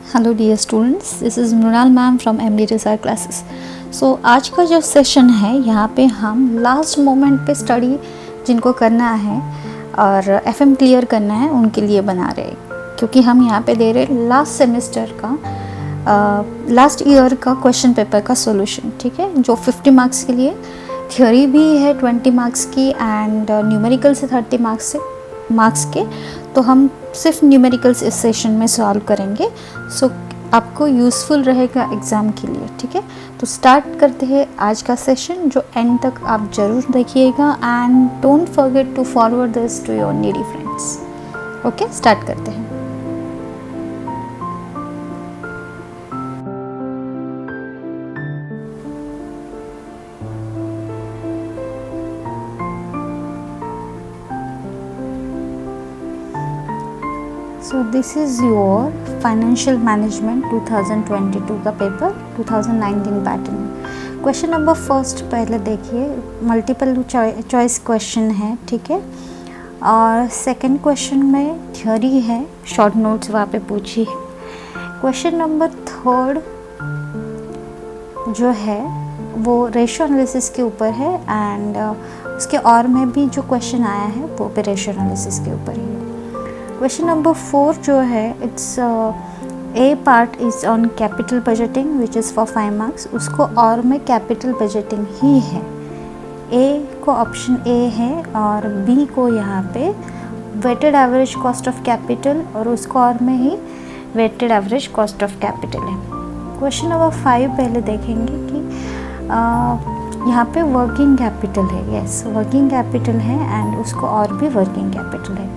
Hello dear students, this is Mrinal ma'am from MD research classes. So आज का जो session है यहाँ पे हम लास्ट मोमेंट पे स्टडी जिनको करना है और एफएम क्लियर करना है उनके लिए बना रहे हैं, क्योंकि हम यहाँ पे दे रहे लास्ट सेमेस्टर का लास्ट ईयर का क्वेश्चन पेपर का सॉल्यूशन। ठीक है, जो 50 मार्क्स के लिए थ्योरी भी है 20 मार्क्स की एंड न्यूमेरिकल से 30 मार्क्स के, तो हम सिर्फ न्यूमेरिकल्स इस सेशन में सॉल्व करेंगे। सो आपको यूज़फुल रहेगा एग्ज़ाम के लिए। ठीक है, तो स्टार्ट करते हैं आज का सेशन, जो एंड तक आप ज़रूर देखिएगा and don't forget to forward this to your needy friends. Okay, start करते हैं। So this is your financial management 2022 का paper 2019 pattern. Question number first पहले देखिए, मल्टीपल चॉइस क्वेश्चन है। ठीक है, और सेकंड क्वेश्चन में थ्योरी है, शॉर्ट नोट्स वहाँ पे पूछी है। क्वेश्चन नंबर थर्ड जो है वो रेशियो एनालिसिस के ऊपर है एंड उसके और में भी जो क्वेश्चन आया है वो भी रेशियो एनालिसिस के ऊपर ही है। क्वेश्चन नंबर 4 जो है it's a part is on capital budgeting which is for 5 marks. उसको और में कैपिटल बजटिंग ही है। ए को ऑप्शन ए है और बी को यहाँ पे weighted average cost of capital और उसको और में ही weighted average cost of capital है। क्वेश्चन नंबर 5 पहले देखेंगे कि यहाँ पे वर्किंग कैपिटल है। यस, वर्किंग कैपिटल है एंड उसको और भी वर्किंग कैपिटल है।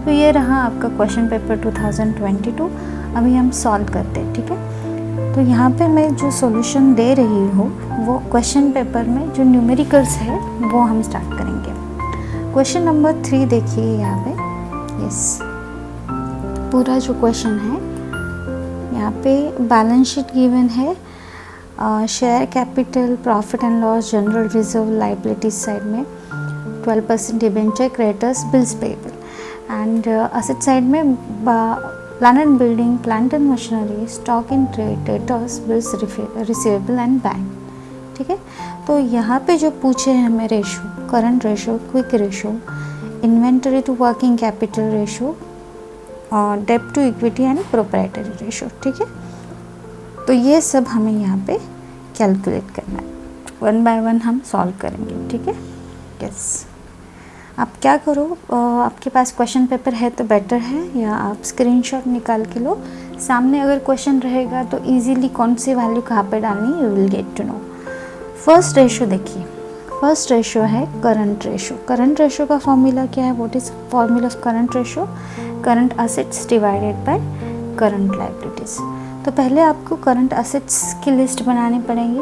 तो ये रहा आपका क्वेश्चन पेपर 2022। अभी हम सॉल्व करते हैं। ठीक है, तो यहाँ पे मैं जो सॉल्यूशन दे रही हूँ वो क्वेश्चन पेपर में जो न्यूमेरिकल्स है वो हम स्टार्ट करेंगे। क्वेश्चन नंबर 3 देखिए यहाँ पे। यस, पूरा जो क्वेश्चन है यहाँ पे बैलेंस शीट गिवन है, share capital, profit and loss, general reserve, liabilities side में 12% debenture, creditors, bills payable and asset side में plant and building, plant and machinery, stock in trade, debtors, bills receivable and bank. ठीक है, तो यहाँ पे जो पूछे हैं हमें ratio, current ratio, quick ratio, inventory to working capital ratio, डेब्ट to equity and proprietary ratio. ठीक है, तो ये सब हमें यहाँ पे कैलकुलेट करना है। वन बाय वन हम सॉल्व करेंगे। ठीक है, यस, आप क्या करो, आपके पास क्वेश्चन पेपर है तो बेटर है, या आप स्क्रीनशॉट निकाल के लो। सामने अगर क्वेश्चन रहेगा तो इजीली कौन सी वैल्यू कहाँ पे डालनी you will get to know. First ratio देखिए, फर्स्ट रेशो है करंट रेशो। करंट रेशो का फॉर्मूला क्या है? What is formula of current ratio? Current assets divided by current liabilities. तो पहले आपको करंट असेट्स की लिस्ट बनानी पड़ेगी।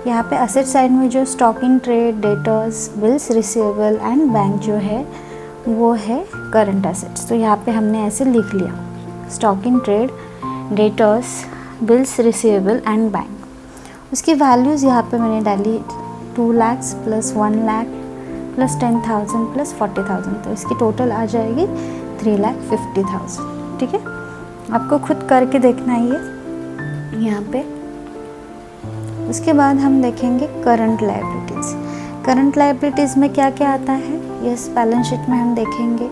यहाँ पे असेट साइड में जो stock in trade, debtors, bills receivable and bank जो है वो है करंट असेट्स। तो यहाँ पे हमने ऐसे लिख लिया, stock in trade, debtors, bills receivable and bank. उसकी वैल्यूज़ यहाँ पे मैंने डाली 2 lakh plus 1 lakh plus 10,000 plus 40,000, तो इसकी टोटल आ जाएगी 3,50,000। ठीक है, आपको खुद करके देखना है ये यहाँ पे। उसके बाद हम देखेंगे करंट लायबिलिटीज़। करंट लायबिलिटीज़ में क्या क्या आता है? यस, बैलेंस शीट में हम देखेंगे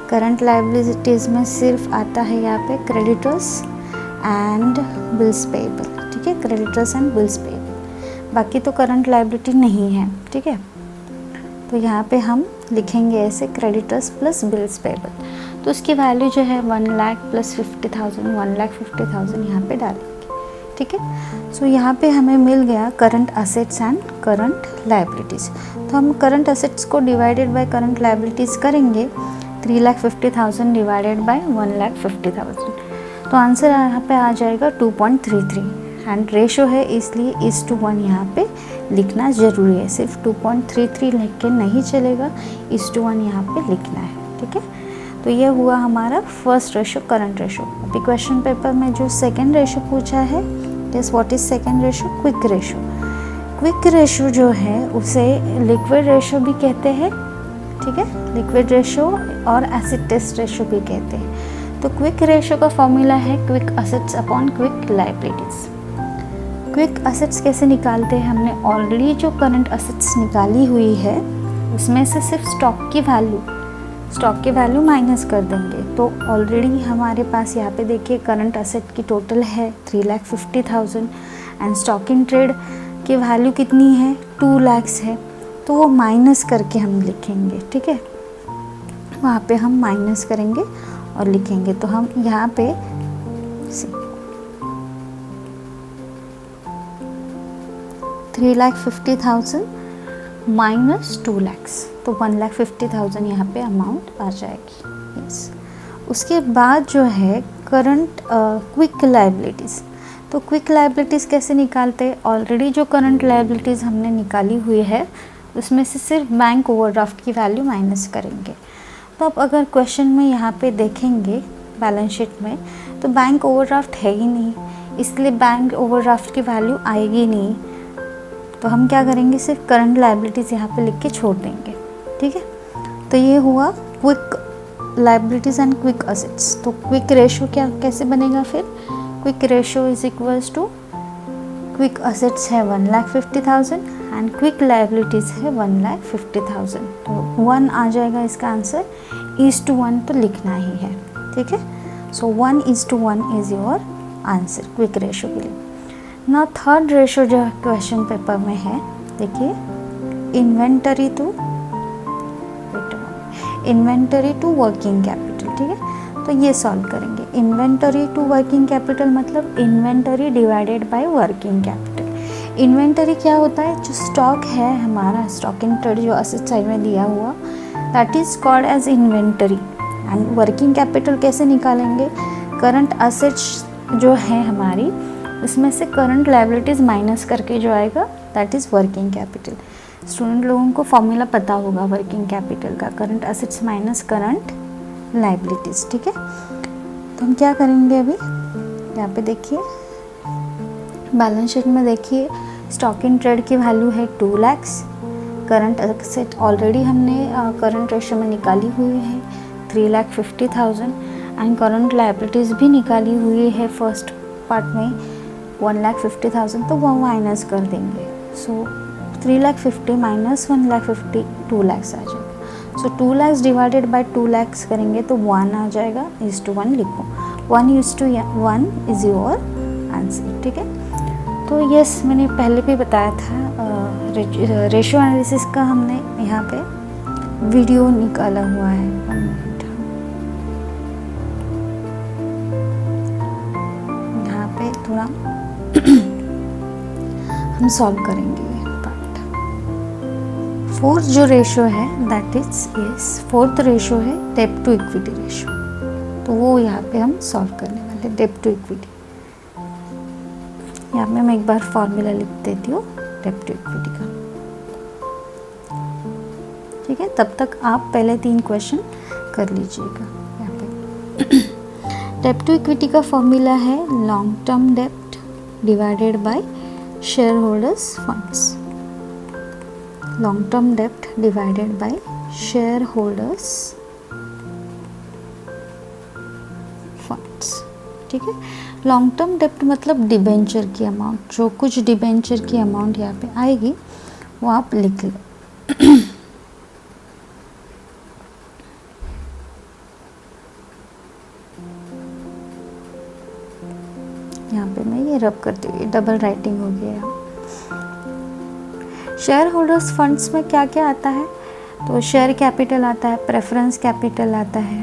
करंट लायबिलिटीज़ में सिर्फ आता है यहाँ पे क्रेडिटर्स एंड बिल्स पेएबल। ठीक है, क्रेडिटर्स एंड बिल्स पेएबल, बाकी तो करंट लायबिलिटी नहीं है। ठीक है, तो यहाँ पे हम लिखेंगे ऐसे क्रेडिटर्स प्लस बिल्स पेएबल। तो उसकी वैल्यू जो है 1 लाख प्लस 50,000, 1,50,000 यहाँ पे डालेंगे। ठीक है, सो यहाँ पे हमें मिल गया current assets and current liabilities. तो हम करंट असेट्स को डिवाइडेड बाय करंट लायबिलिटीज़ करेंगे, 3,50,000 डिवाइडेड बाय 1,50,000, तो आंसर यहाँ पे आ जाएगा 2.33 एंड रेशो है इसलिए 1:1 यहाँ पे लिखना ज़रूरी है। सिर्फ 2.33 लिख के नहीं चलेगा, 1:1 यहाँ पे लिखना है। ठीक है, तो ये हुआ हमारा फर्स्ट रेशो, करंट रेशो। अभी क्वेश्चन पेपर में जो सेकंड रेशो पूछा है, yes, what is second ratio? Quick ratio. Quick ratio जो है उसे लिक्विड रेशो भी कहते हैं। ठीक है, लिक्विड रेशो और एसिड टेस्ट रेशो भी कहते हैं। तो क्विक रेशियो का फॉर्मूला है quick assets upon quick liabilities. Quick assets कैसे निकालते हैं, हमने ऑलरेडी जो करंट असेट्स निकाली हुई है उसमें से सिर्फ स्टॉक की वैल्यू माइनस कर देंगे। तो ऑलरेडी हमारे पास यहाँ पे देखिए करंट असेट की टोटल है 3,50,000 एंड स्टॉक इन ट्रेड की वैल्यू कितनी है 2 लाख है। तो वो माइनस करके हम लिखेंगे, ठीक है, वहाँ पे हम माइनस करेंगे और लिखेंगे। तो हम यहाँ पे 3,50,000 माइनस 2 लाख, तो 1,50,000 यहाँ पे अमाउंट आ जाएगी। यस, उसके बाद जो है करंट क्विक लायबिलिटीज़। तो क्विक लायबिलिटीज़ कैसे निकालते हैं, ऑलरेडी जो करंट लायबिलिटीज़ हमने निकाली हुई है उसमें से सिर्फ बैंक ओवरड्राफ्ट की वैल्यू माइनस करेंगे। तो अब अगर क्वेश्चन में यहाँ पे देखेंगे बैलेंस शीट में तो बैंक ओवरड्राफ्ट है ही नहीं, इसलिए बैंक ओवरड्राफ्ट की वैल्यू आएगी नहीं। तो हम क्या करेंगे, सिर्फ करंट लायबिलिटीज़ यहाँ पे लिख के छोड़ देंगे, ठीक है। तो ये हुआ quick liabilities and quick assets. तो क्विक रेशियो क्या कैसे बनेगा फिर, quick ratio is equals to quick assets है 1,50,000 एंड क्विक लायबिलिटीज़ है 1,50,000। तो 1 आ जाएगा इसका आंसर, 1:1 तो लिखना ही है, ठीक है। सो 1:1 is your answer quick ratio के लिए। ना थर्ड रेशियो जो क्वेश्चन पेपर में है, देखिए इन्वेंटरी टू वर्किंग कैपिटल, ठीक है। तो ये सॉल्व करेंगे। इन्वेंटरी टू वर्किंग कैपिटल मतलब inventory divided by working capital. Inventory क्या होता है, जो स्टॉक है हमारा, स्टॉक इन ट्रेड जो असेट साइड में दिया हुआ, that is called as inventory. And working capital कैसे निकालेंगे, करंट असेट्स जो है हमारी उसमें से करंट लायबिलिटीज़ माइनस करके जो आएगा that is working capital. Student लोगों को फॉर्मूला पता होगा वर्किंग कैपिटल का, current assets minus current liabilities, ठीक है। तो हम क्या करेंगे अभी, यहाँ पे देखिए बैलेंस शीट में देखिए स्टॉक इन ट्रेड की वैल्यू है 2 लाख, करंट असेट ऑलरेडी हमने करंट रेशियो में निकाली हुई है 3,50,000 एंड करंट लायबिलिटीज़ भी निकाली हुई है फर्स्ट पार्ट में 1,50,000। तो वो माइनस कर देंगे। सो 3,50,000 माइनस 1,50,000 2 लाख आ जाएगा। सो 2 लाख डिवाइडेड बाय 2 लाख करेंगे तो 1 आ जाएगा, 1:1 लिखो, 1:1 इज़ योर आंसर, ठीक है। तो यस, मैंने पहले भी बताया था रेशियो एनालिसिस का हमने यहाँ पे वीडियो निकाला हुआ है। 1 मिनट, यहाँ पे थोड़ा हम सॉल्व करेंगे पार्ट। फोर्थ जो रेशियो है दैट इज फोर्थ रेशियो है डेब्ट टू इक्विटी रेशियो। तो वो यहाँ पे हम सॉल्व करने वाले डेब्ट टू इक्विटी। यहाँ पे मैं एक बार फॉर्मूला लिख देती हूँ डेब्ट टू इक्विटी का, ठीक है। तब तक आप पहले 3 क्वेश्चन कर लीजिएगा। यहाँ पे डेब्ट टू इक्विटी का फॉर्मूला है लॉन्ग टर्म डेब्ट divided by shareholders funds. Long term डेब्ट divided by shareholders funds, ठीक है। लॉन्ग टर्म डेब्ट मतलब डिबेंचर की अमाउंट, जो कुछ डिबेंचर की अमाउंट यहाँ पे आएगी वो आप लिख लो। यहाँ पे मैं ये रब करती हूँ, डबल राइटिंग हो गया। शेयर होल्डर्स फंड्स में क्या क्या आता है, तो शेयर कैपिटल आता है, प्रेफरेंस कैपिटल आता है,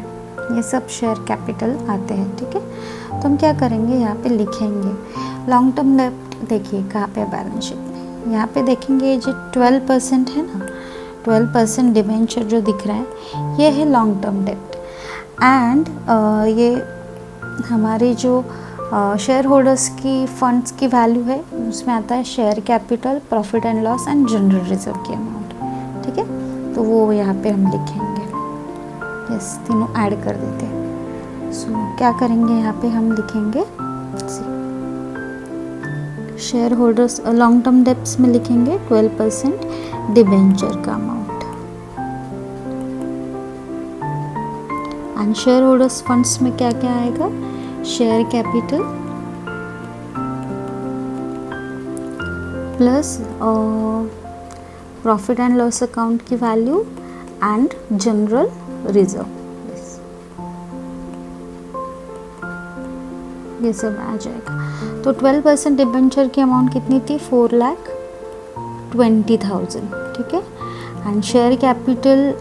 ये सब शेयर कैपिटल आते हैं, ठीक है। तो हम क्या करेंगे, यहाँ पे लिखेंगे लॉन्ग टर्म डेब्ट। देखिए कहाँ पे बैलेंस शीट में, यहाँ पे देखेंगे जो 12% है ना, 12% डिबेंचर जो दिख रहा है ये है लॉन्ग टर्म डेब्ट। एंड ये हमारी जो शेयर होल्डर्स की फंड्स की वैल्यू है उसमें आता है share capital, profit and loss and general reserve की अमाउंट, ठीक है। तो वो यहाँ पे हम लिखेंगे, यस, तीनों ऐड कर देते हैं। सो क्या करेंगे, यहाँ पे हम लिखेंगे share holders long term debts में लिखेंगे 12% डिबेंचर का amount, and share holders funds में क्या क्या आएगा, share capital plus profit and loss account की वैल्यू एंड जनरल रिजर्व, ये सब आ जाएगा। तो 12% डिबेंचर की अमाउंट कितनी थी, 4,20,000, ठीक है। And share capital,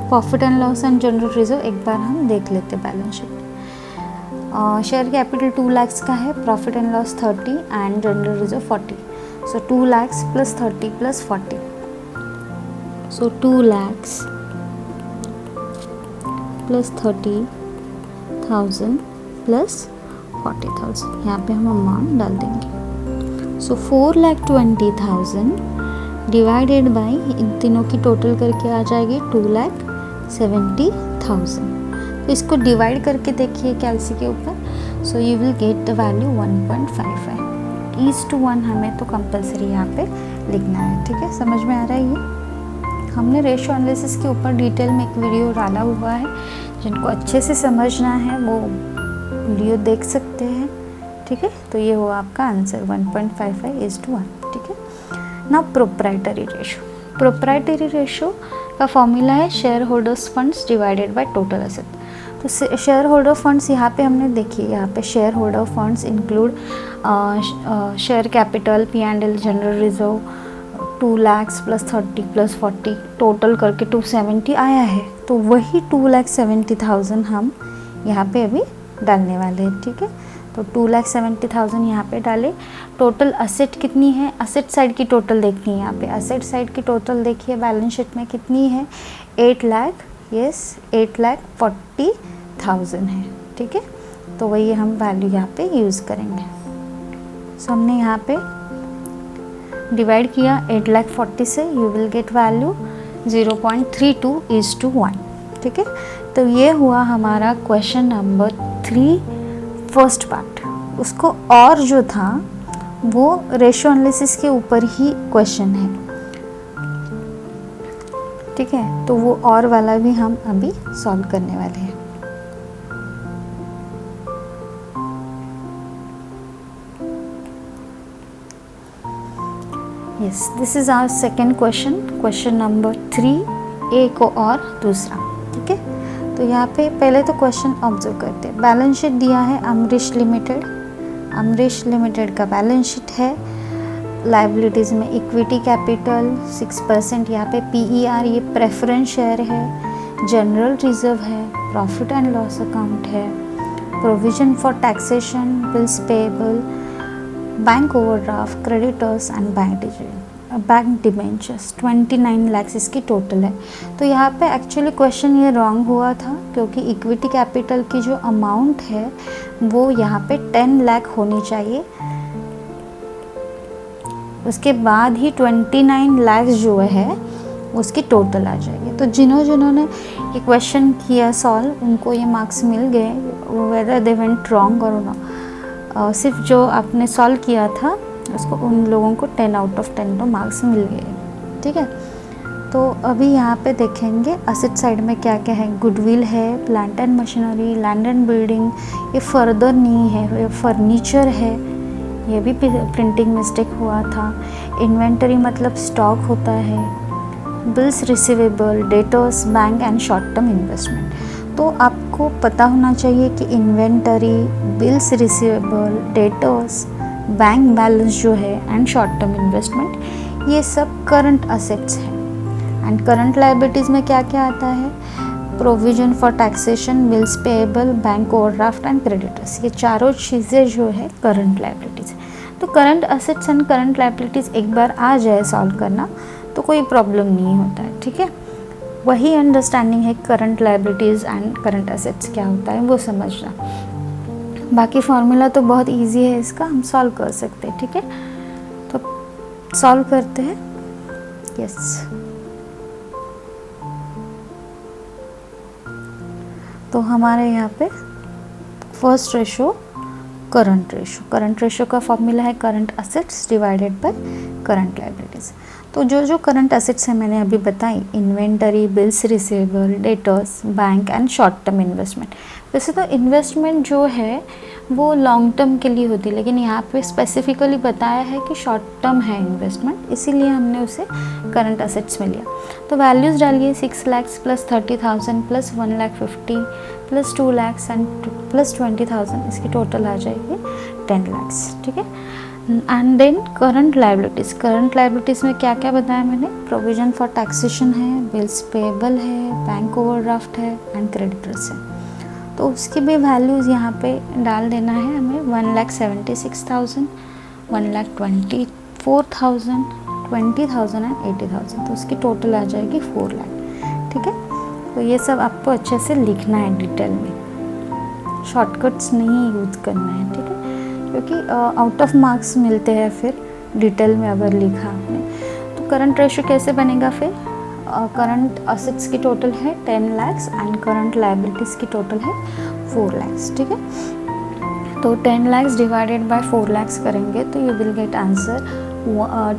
profit and loss and general reserve एक बार हम देख लेते हैं balance sheet. Share capital 2 lakh का है, profit and loss 30 and general reserve 40, so 2 lakh plus 30 plus 40, so 2 lakh plus 30,000 plus 40,000, यहाँ पे हम अमाउंट डाल देंगे। सो 4,20,000 डिवाइडेड बाई इन तीनों की टोटल करके आ जाएगी 2,70,000। तो इसको डिवाइड करके देखिए कैलसी के ऊपर, so you will get the value 1.55:1 हमें तो कंपलसरी यहाँ पे लिखना है, ठीक है। समझ में आ रहा है ये? हमने रेशियो एनालिसिस के ऊपर डिटेल में एक वीडियो डाला हुआ है, जिनको अच्छे से समझना है वो वीडियो देख सकते हैं, ठीक है। तो ये हुआ आपका आंसर 1.55:1, ठीक है ना। प्रोप्राइटरी रेशो, प्रोप्राइटरी रेशो का फॉर्मूला है share holders funds divided by total asset. तो शेयर होल्डर फंड्स यहाँ पे हमने देखिए, यहाँ पे share holder funds include share capital, P&L, general reserve 2 lakh plus 30 plus 40 total करके 270 आया है। तो वही 2,70,000 हम यहाँ पे अभी डालने वाले हैं, ठीक है। तो 2,70,000 यहाँ पे डाले। टोटल असेट कितनी है, असेट साइड की टोटल देखनी है यहाँ पे। असेट साइड की टोटल देखिए बैलेंस शीट में कितनी है, 8 लाख, यस 8,40,000 है, ठीक है। तो वही हम वैल्यू यहाँ पे यूज़ करेंगे। सो हमने यहाँ पे डिवाइड किया 8,40,000 से, यू विल गेट वैल्यू 0.32:1, ठीक है। तो ये हुआ हमारा क्वेश्चन नंबर 3 फर्स्ट पार्ट। उसको और जो था वो रेशियो एनालिसिस के ऊपर ही क्वेश्चन है, ठीक है। तो वो और वाला भी हम अभी सॉल्व करने वाले हैं। Yes, this is our second question, question number 3, एक और दूसरा, ठीक है। तो यहाँ पे पहले तो क्वेश्चन ऑब्जर्व करते हैं। बैलेंस शीट दिया है अमरीश लिमिटेड, अमरीश लिमिटेड का बैलेंस शीट है। लाइबिलिटीज़ में इक्विटी कैपिटल 6%, यहाँ पे PER ये प्रेफरेंस शेयर है, जनरल रिजर्व है, प्रॉफिट एंड लॉस अकाउंट है, provision for taxation, bills payable, bank overdraft, creditors and bank debentures 29 lakh इसकी टोटल है। तो यहाँ पे एक्चुअली क्वेश्चन ये रॉन्ग हुआ था, क्योंकि इक्विटी कैपिटल की जो अमाउंट है वो यहाँ पे 10 लाख होनी चाहिए, उसके बाद ही 29 लाख जो है उसकी टोटल आ जाएगी। तो जिन्होंने ये क्वेश्चन किया सॉल्व, उनको ये मार्क्स मिल गए, वेदर दे वेंट रॉन्ग और नॉट। सिर्फ जो आपने सॉल्व किया था उसको, उन लोगों को 10 आउट ऑफ 10 तो मार्क्स मिल गए, ठीक है। तो अभी यहाँ पे देखेंगे असेट साइड में क्या क्या है। गुडविल है, plant and machinery, land and building, ये फर्दर नहीं है, ये फर्नीचर है, ये भी प्रिंटिंग मिस्टेक हुआ था। इन्वेंटरी मतलब स्टॉक होता है। Bills receivable, debtors, bank and short term investment. तो आपको पता होना चाहिए कि inventory, bills receivable, debtors, bank balance जो है एंड शॉर्ट टर्म इन्वेस्टमेंट, ये सब करंट असेट्स हैं। एंड करंट लायबिलिटीज़ में क्या क्या आता है, provision for taxation, bills payable, bank overdraft and creditors, ये चारों चीज़ें जो है करंट लायबिलिटीज़। तो current assets and current liabilities एक बार आ जाए सॉल्व करना तो कोई प्रॉब्लम नहीं होता है, ठीक है। वही अंडरस्टैंडिंग है current liabilities and current assets क्या होता है वो समझना। बाकी फार्मूला तो बहुत इजी है इसका, हम सॉल्व कर सकते हैं, ठीक है। तो सॉल्व करते हैं। यस, तो हमारे यहाँ पे फर्स्ट रेशो करंट रेशो का फॉर्मूला है current assets divided by current liabilities. तो जो जो करंट असेट्स है मैंने अभी बताई, inventory, bills receivable, debtors, bank and short term investment. वैसे तो इन्वेस्टमेंट जो है वो लॉन्ग टर्म के लिए होती है, लेकिन यहाँ पे स्पेसिफिकली बताया है कि शॉर्ट टर्म है इन्वेस्टमेंट, इसीलिए हमने उसे करंट असेट्स में लिया। तो वैल्यूज़ डालिए 6 lakh plus 30,000 plus 1,50,000 plus 2 lakh and plus 20,000, इसकी टोटल आ जाएगी 10 लाख। ठीक है। एंड देन करंट लायबिलिटीज़ में क्या क्या बताया मैंने, प्रोविजन फॉर टैक्सेशन है, बिल्स पेएबल है, बैंक ओवरड्राफ्ट है एंड क्रेडिटर्स है। तो उसकी भी वैल्यूज़ यहाँ पे डाल देना है हमें, 1,76,000, 1,24,000, 20,000 एंड 80,000। तो उसकी टोटल आ जाएगी 4 लाख। ठीक है। तो ये सब आपको अच्छे से लिखना है डिटेल में, शॉर्टकट्स नहीं यूज़ करना है। ठीक है, क्योंकि आउट ऑफ मार्क्स मिलते हैं फिर डिटेल में अगर लिखा आपने। तो करंट रेशो कैसे बनेगा फिर, करंट असेट्स की टोटल है 10 लाख एंड करंट लायबिलिटीज़ की टोटल है 4 लाख। ठीक है। तो 10 लाख डिवाइडेड बाय 4 लाख करेंगे तो यू विल गेट आंसर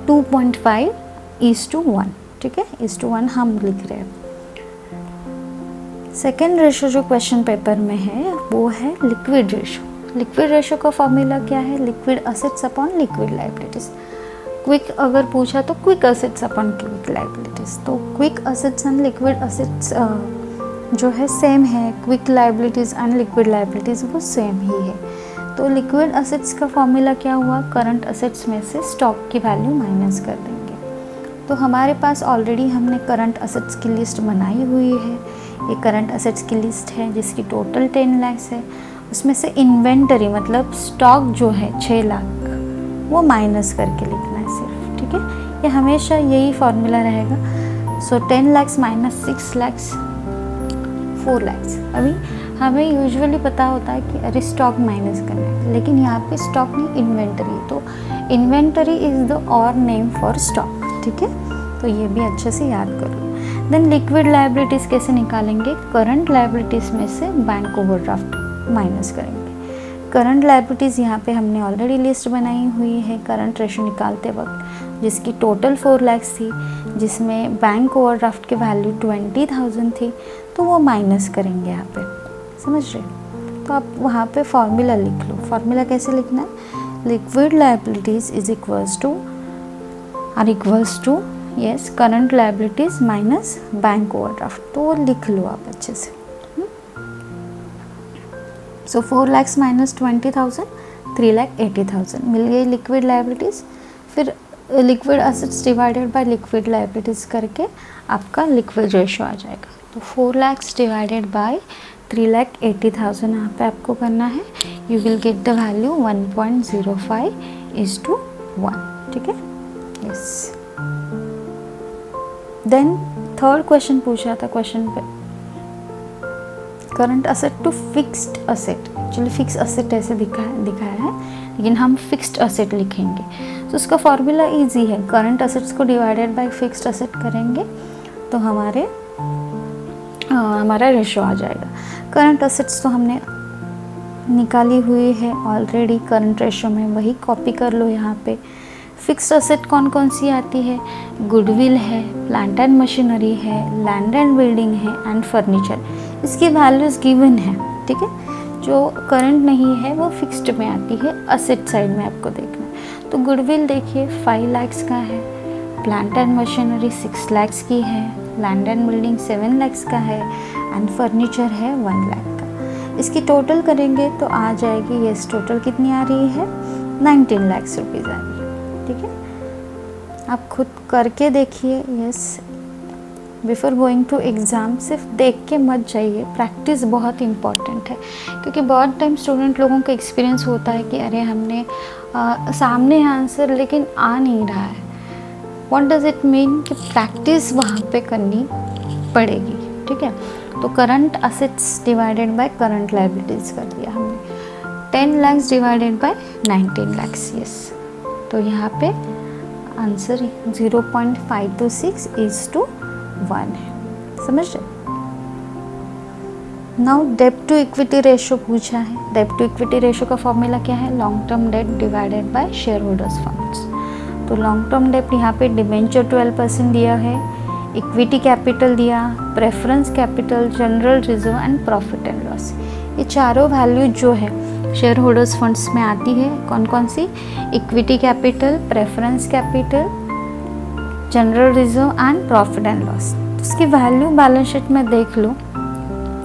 2.5:1। ठीक है, 1:1 हम लिख रहे हैं। सेकेंड रेशो जो क्वेश्चन पेपर में है वो है लिक्विड रेशो। लिक्विड रेशो का फॉर्मूला क्या है, liquid assets upon liquid liabilities. Quick अगर पूछा तो quick assets upon quick liabilities. तो quick assets and liquid assets जो है सेम है, quick liabilities and liquid liabilities वो सेम ही है। तो लिक्विड असेट्स का फॉर्मूला क्या हुआ, करंट असेट्स में से स्टॉक की वैल्यू माइनस कर देंगे। तो हमारे पास ऑलरेडी हमने करंट असेट्स की लिस्ट बनाई हुई है। ये करंट असेट्स की लिस्ट है जिसकी टोटल 10 लाख है। उसमें से इन्वेंटरी मतलब स्टॉक जो है 6 लाख वो माइनस करके लिखना है सिर्फ। ठीक है, ये हमेशा यही फॉर्मूला रहेगा। सो 10 लाख माइनस 6 लाख 4 लाख। अभी हमें यूजुअली पता होता है कि अरे स्टॉक माइनस करना है, लेकिन यहाँ पे स्टॉक नहीं इन्वेंटरी, तो इन्वेंटरी इज़ द और नेम फॉर स्टॉक। ठीक है, तो ये भी अच्छे से याद कर लो। देन लिक्विड लायबिलिटीज़ कैसे निकालेंगे, करंट लायबिलिटीज़ में से बैंक ओवरड्राफ्ट माइनस करेंगे। करंट लायबिलिटीज़ यहाँ पे हमने ऑलरेडी लिस्ट बनाई हुई है करंट रेशो निकालते वक्त, जिसकी टोटल 4 लाख थी, जिसमें बैंक ओवरड्राफ्ट की वैल्यू 20,000 थी, तो वो माइनस करेंगे यहाँ पे। समझ रहे? तो आप वहाँ पे फॉर्मूला लिख लो। फॉर्मूला कैसे लिखना है, liquid liabilities is equals to yes current liabilities minus bank overdraft. तो वो लिख लो आप अच्छे से। सो 4 लाख माइनस 20,000, 3,80,000 मिल गई लिक्विड लायबिलिटीज़। फिर liquid assets divided by liquid liabilities करके आपका लिक्विड रेशो आ जाएगा। तो 4 लाख डिवाइडेड बाय 3,80,000 यहाँ पे आपको करना है। You will get the value 1.05:1। ठीक है, यस। देन थर्ड क्वेश्चन पूछा था क्वेश्चन पे, current asset to fixed asset. Actually fix asset ऐसे दिखाया है, लेकिन हम फिक्स्ड असेट लिखेंगे। तो उसका फॉर्मूला इजी है, करंट असेट्स को डिवाइडेड बाय फिक्स्ड असेट करेंगे तो हमारा रेशो आ जाएगा। करंट असेट्स तो हमने निकाली हुई है ऑलरेडी करंट रेशो में, वही कॉपी कर लो यहाँ पे। फिक्स्ड असेट कौन कौन सी आती है, गुडविल है, प्लांट एंड मशीनरी है, लैंड एंड बिल्डिंग है एंड फर्नीचर। इसकी वैल्यूज़ गिवन है। ठीक है, जो करंट नहीं है वो फिक्स्ड में आती है, असेट साइड में आपको देखना है। तो गुडविल देखिए 5 लाख का है, प्लांट एंड मशीनरी 6 लाख की है, लैंड एंड बिल्डिंग 7 लाख का है एंड फर्नीचर है 1 लाख का। इसकी टोटल करेंगे तो आ जाएगी, यस टोटल कितनी आ रही है, 19 लाख रुपीज़ आ रही है। ठीक है, आप खुद करके देखिए। Yes, before going to exam सिर्फ देख के मत जाइए, प्रैक्टिस बहुत इम्पॉर्टेंट है। क्योंकि बहुत टाइम स्टूडेंट लोगों का एक्सपीरियंस होता है कि अरे हमने सामने आंसर लेकिन आ नहीं रहा है। व्हाट डज़ इट मीन कि प्रैक्टिस वहाँ पे करनी पड़ेगी। ठीक है, तो current assets divided by current liabilities कर दिया हमने। 10 lakh divided by 19 lakh. Yes, तो यहाँ पे आंसर 0.526:1 है। समझ रहे? नाउ डेब्ट टू इक्विटी रेशो पूछा है। डेब्ट टू इक्विटी रेशो का फॉर्मूला क्या है? Long term debt divided by shareholders funds. तो लॉन्ग टर्म डेट यहाँ पे डिबेंचर 12% दिया है, इक्विटी कैपिटल दिया, preference capital, general reserve and profit and loss. ये चारों वैल्यू जो है शेयर होल्डर्स फंड्स में आती है। कौन कौन सी? Equity capital, preference capital, general reserve and profit and loss. इसकी वैल्यू बैलेंस शीट में देख लो।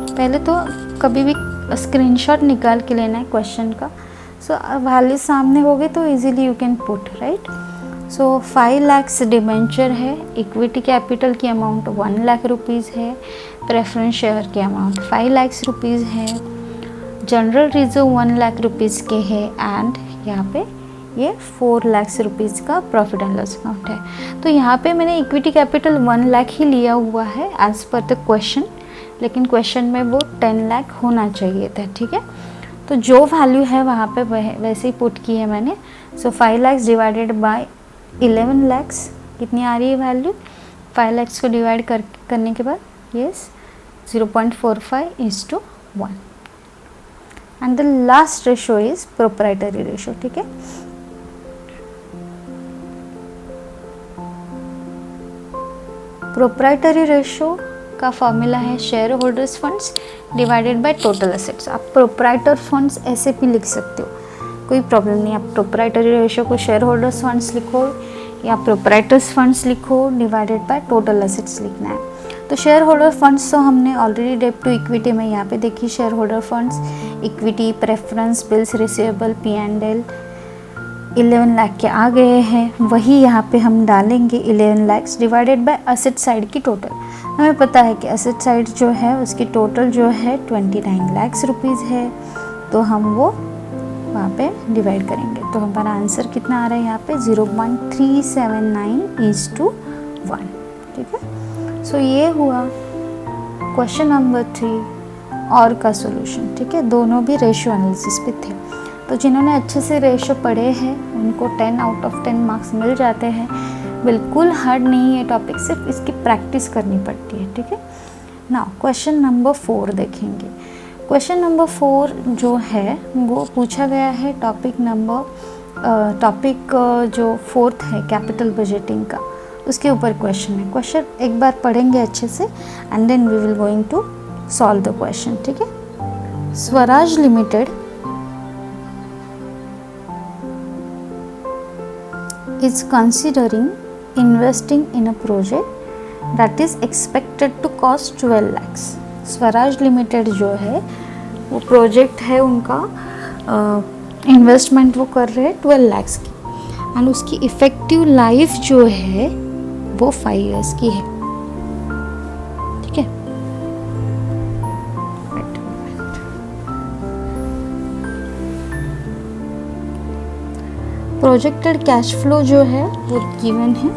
पहले तो कभी भी स्क्रीनशॉट निकाल के लेना है क्वेश्चन का। सो वैल्यू सामने होगी तो easily you can put, right. So 5 lakh debenture है, इक्विटी कैपिटल की अमाउंट 1 लाख रुपीज़ है, प्रेफरेंस शेयर की अमाउंट 5 लाख रुपीज़ है, जनरल रिजर्व 1 लाख रुपीज़ के है एंड यहाँ पे ये 4 लाख रुपीज़ का प्रॉफिट एंड लॉस अकाउंट है। तो यहाँ पे मैंने इक्विटी कैपिटल 1 लाख ही लिया हुआ है एज पर द क्वेश्चन, लेकिन क्वेश्चन में वो 10 लाख होना चाहिए था, ठीक है। तो जो वैल्यू है वहाँ पे वैसे ही पुट की है मैंने। सो 5 लाख डिवाइडेड बाय 11 लाख कितनी आ रही है वैल्यू? 5 लाख को डिवाइड करने के बाद yes 0.45:1 and the last ratio is proprietary ratio, ठीक है। प्रोप्राइटरी रेशो का फॉर्मूला है share holders funds divided by total assets. आप प्रोप्राइटर फंड्स ऐसे भी लिख सकते हो, कोई प्रॉब्लम नहीं। आप प्रोप्राइटरी रेशो को शेयर होल्डर्स फंड्स लिखो या प्रोप्राइटर्स फंड्स लिखो, डिवाइडेड बाय टोटल एसेट्स लिखना है। तो शेयर होल्डर फंड्स तो हमने ऑलरेडी डेब्ट टू इक्विटी में यहाँ पे देखी। Share holder funds, equity, preference, bills receivable, P&L 11 lakh के आ गए हैं। वही यहाँ पे हम डालेंगे 11 lakh divided by asset side की टोटल। हमें पता है कि असेट साइड जो है उसकी टोटल जो है 29 लाख रुपीज़ है, तो हम वो वहाँ पे डिवाइड करेंगे। तो हमारा आंसर कितना आ रहा है यहाँ पे? 0.379:1, ठीक है। सो ये हुआ क्वेश्चन नंबर 3 और का सॉल्यूशन, ठीक है। दोनों भी रेशियो एनालिसिस पे थे। तो जिन्होंने अच्छे से रेशियो पढ़े हैं उनको 10 आउट ऑफ 10 मार्क्स मिल जाते हैं। बिल्कुल हार्ड नहीं है टॉपिक, सिर्फ इसकी प्रैक्टिस करनी पड़ती है, ठीक है। नाउ क्वेश्चन नंबर 4 देखेंगे। क्वेश्चन नंबर 4 जो है वो पूछा गया है टॉपिक जो 4th है कैपिटल बजटिंग का, उसके ऊपर क्वेश्चन है। क्वेश्चन एक बार पढ़ेंगे अच्छे से and then we will going to solve the question, ठीक है। Swaraj limited is considering investing in a project that is expected to cost 12 lakhs. Swaraj limited जो है वो प्रोजेक्ट है उनका, इन्वेस्टमेंट वो कर रहे हैं 12 lakhs की एंड उसकी इफ़ेक्टिव लाइफ जो है वो 5 years की है, ठीक है। प्रोजेक्टेड कैश फ्लो जो है वो गिवन है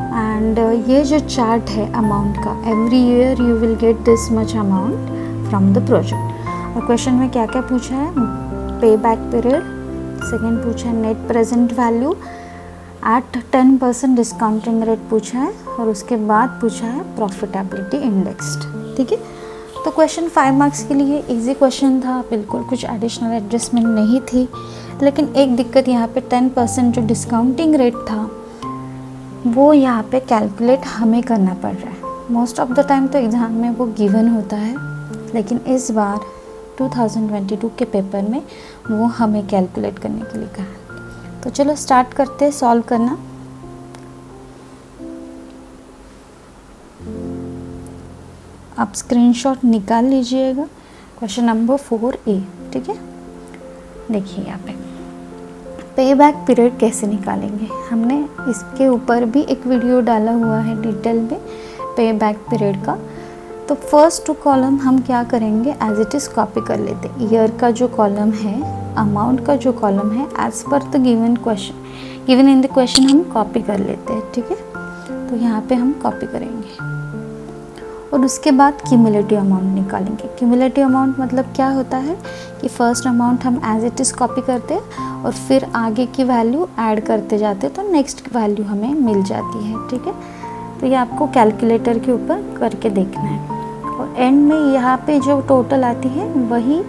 एंड ये जो चार्ट है अमाउंट का, every year you will get this much amount from the project. और क्वेश्चन में क्या क्या पूछा है? पे बैक पीरियड, सेकेंड पूछा है net present value at 10% discounting rate पूछा है, और उसके बाद पूछा है प्रॉफिटेबिलिटी इंडेक्स्ड, ठीक है। तो क्वेश्चन 5 मार्क्स के लिए इजी क्वेश्चन था, बिल्कुल कुछ एडिशनल एडजस्टमेंट नहीं थी। लेकिन एक दिक्कत यहाँ पे 10% जो डिस्काउंटिंग रेट था वो यहाँ पे कैलकुलेट हमें करना पड़ रहा है। मोस्ट ऑफ द टाइम तो एग्ज़ाम में वो गिवन होता है, लेकिन इस बार 2022 के पेपर में वो हमें कैलकुलेट करने के लिए कहा। तो चलो स्टार्ट करते हैं सॉल्व करना। आप स्क्रीनशॉट निकाल लीजिएगा क्वेश्चन नंबर 4A, ठीक है। देखिए यहाँ पे बैक पीरियड कैसे निकालेंगे, हमने इसके ऊपर भी एक वीडियो डाला हुआ है डिटेल में पे बैक पीरियड का। तो फर्स्ट 2 कॉलम हम क्या करेंगे, एज इट इज़ कॉपी कर लेते। ईयर का जो कॉलम है, अमाउंट का जो कॉलम है, as per the given in the question हम कॉपी कर लेते हैं, ठीक है। तो यहाँ पे हम कॉपी करेंगे और उसके बाद क्यूमुलेटिव अमाउंट निकालेंगे। क्यूमुलेटिव अमाउंट मतलब क्या होता है कि फर्स्ट अमाउंट हम एज इट इज़ कॉपी करते हैं और फिर आगे की वैल्यू ऐड करते जाते हैं, तो नेक्स्ट वैल्यू हमें मिल जाती है, ठीक है। तो ये आपको कैलकुलेटर के ऊपर करके देखना है। और एंड में यहाँ पे जो टोटल आती है वही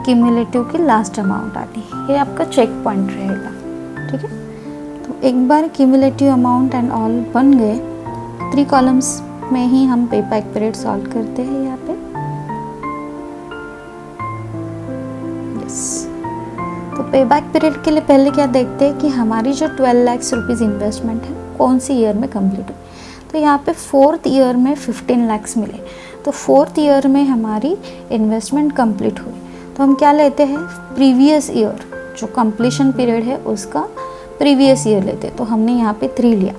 क्यूमुलेटिव की लास्ट अमाउंट आती है। ये आपका चेक पॉइंट रहेगा, ठीक है। तो एक बार क्यूमुलेटिव अमाउंट एंड ऑल बन गए, 3 कॉलम्स में ही हम पे बैक पीरियड सॉल्व करते हैं यहाँ पे। यस, तो पे बैक पीरियड के लिए पहले क्या देखते हैं कि हमारी जो 12 लाख रुपीज़ इन्वेस्टमेंट है कौन सी ईयर में कंप्लीट हुई। तो यहाँ पे 4th ईयर में 15 लाख मिले, तो 4th ईयर में हमारी इन्वेस्टमेंट कंप्लीट हुई। तो हम क्या लेते हैं, प्रीवियस ईयर जो कंप्लीशन पीरियड है उसका प्रीवियस ईयर लेते हैं। तो हमने यहाँ पे 3 लिया,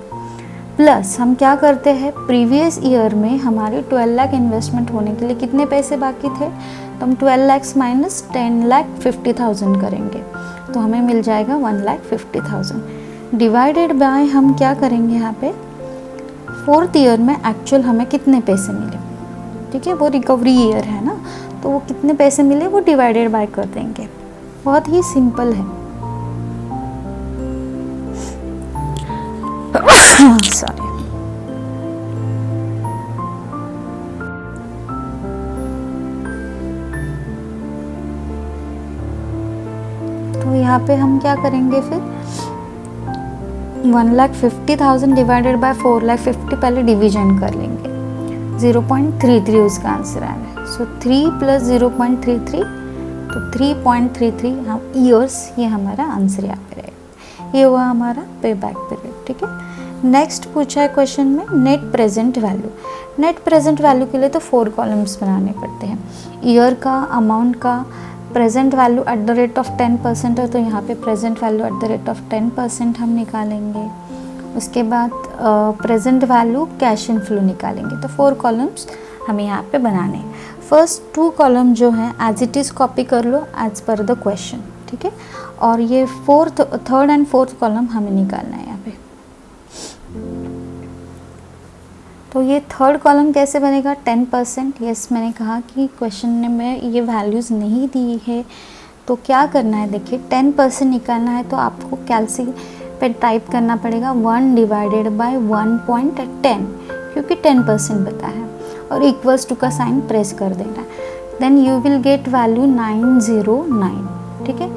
प्लस हम क्या करते हैं, प्रीवियस ईयर में हमारे 12 लाख इन्वेस्टमेंट होने के लिए कितने पैसे बाकी थे, तो हम 12 लाख माइनस 10,50,000 करेंगे, तो हमें मिल जाएगा 1,50,000 डिवाइडेड बाय हम क्या करेंगे यहाँ पे 4th ईयर में एक्चुअल हमें कितने पैसे मिले, ठीक है, वो रिकवरी ईयर है ना, तो वो कितने पैसे मिले वो डिवाइडेड बाय कर देंगे। बहुत ही सिंपल है। सॉरी। तो यहाँ पे हम क्या करेंगे फिर 1,50,000 डिवाइडेड बाय 4,50,000 पहले डिवीजन कर लेंगे, 0.33 उसका आंसर आया है। सो 3 + 0.33 तो 3.33 हम ईयर्स, ये हमारा आंसर यहाँ पे रहेगा। ये हुआ हमारा पे बैक पीरियड, ठीक है। नेक्स्ट पूछा है क्वेश्चन में net present value. Net present value के लिए तो 4 कॉलम्स बनाने पड़ते हैं, ईयर का, अमाउंट का, present value at the rate of 10% है, तो यहाँ पे present value at the rate of 10% हम निकालेंगे। उसके बाद प्रेजेंट वैल्यू कैश इन फ्लो निकालेंगे। तो 4 कॉलम्स हमें यहाँ पे बनाने हैं। फर्स्ट 2 कॉलम जो हैं एज इट इज़ कॉपी कर लो एज पर द क्वेश्चन, ठीक है। और ये 3rd एंड 4th कॉलम हमें निकालना है यहाँ पे। तो ये 3rd कॉलम कैसे बनेगा, 10%। यस, मैंने कहा कि क्वेश्चन में ये वैल्यूज़ नहीं दी है, तो क्या करना है, देखिए 10% निकालना है तो आपको कैलसी पे टाइप करना पड़ेगा 1 डिवाइडेड बाय 1.10, क्योंकि 10% बता है, और इक्वल्स टू का साइन प्रेस कर देना है। Then you will get value 909, ठीक है।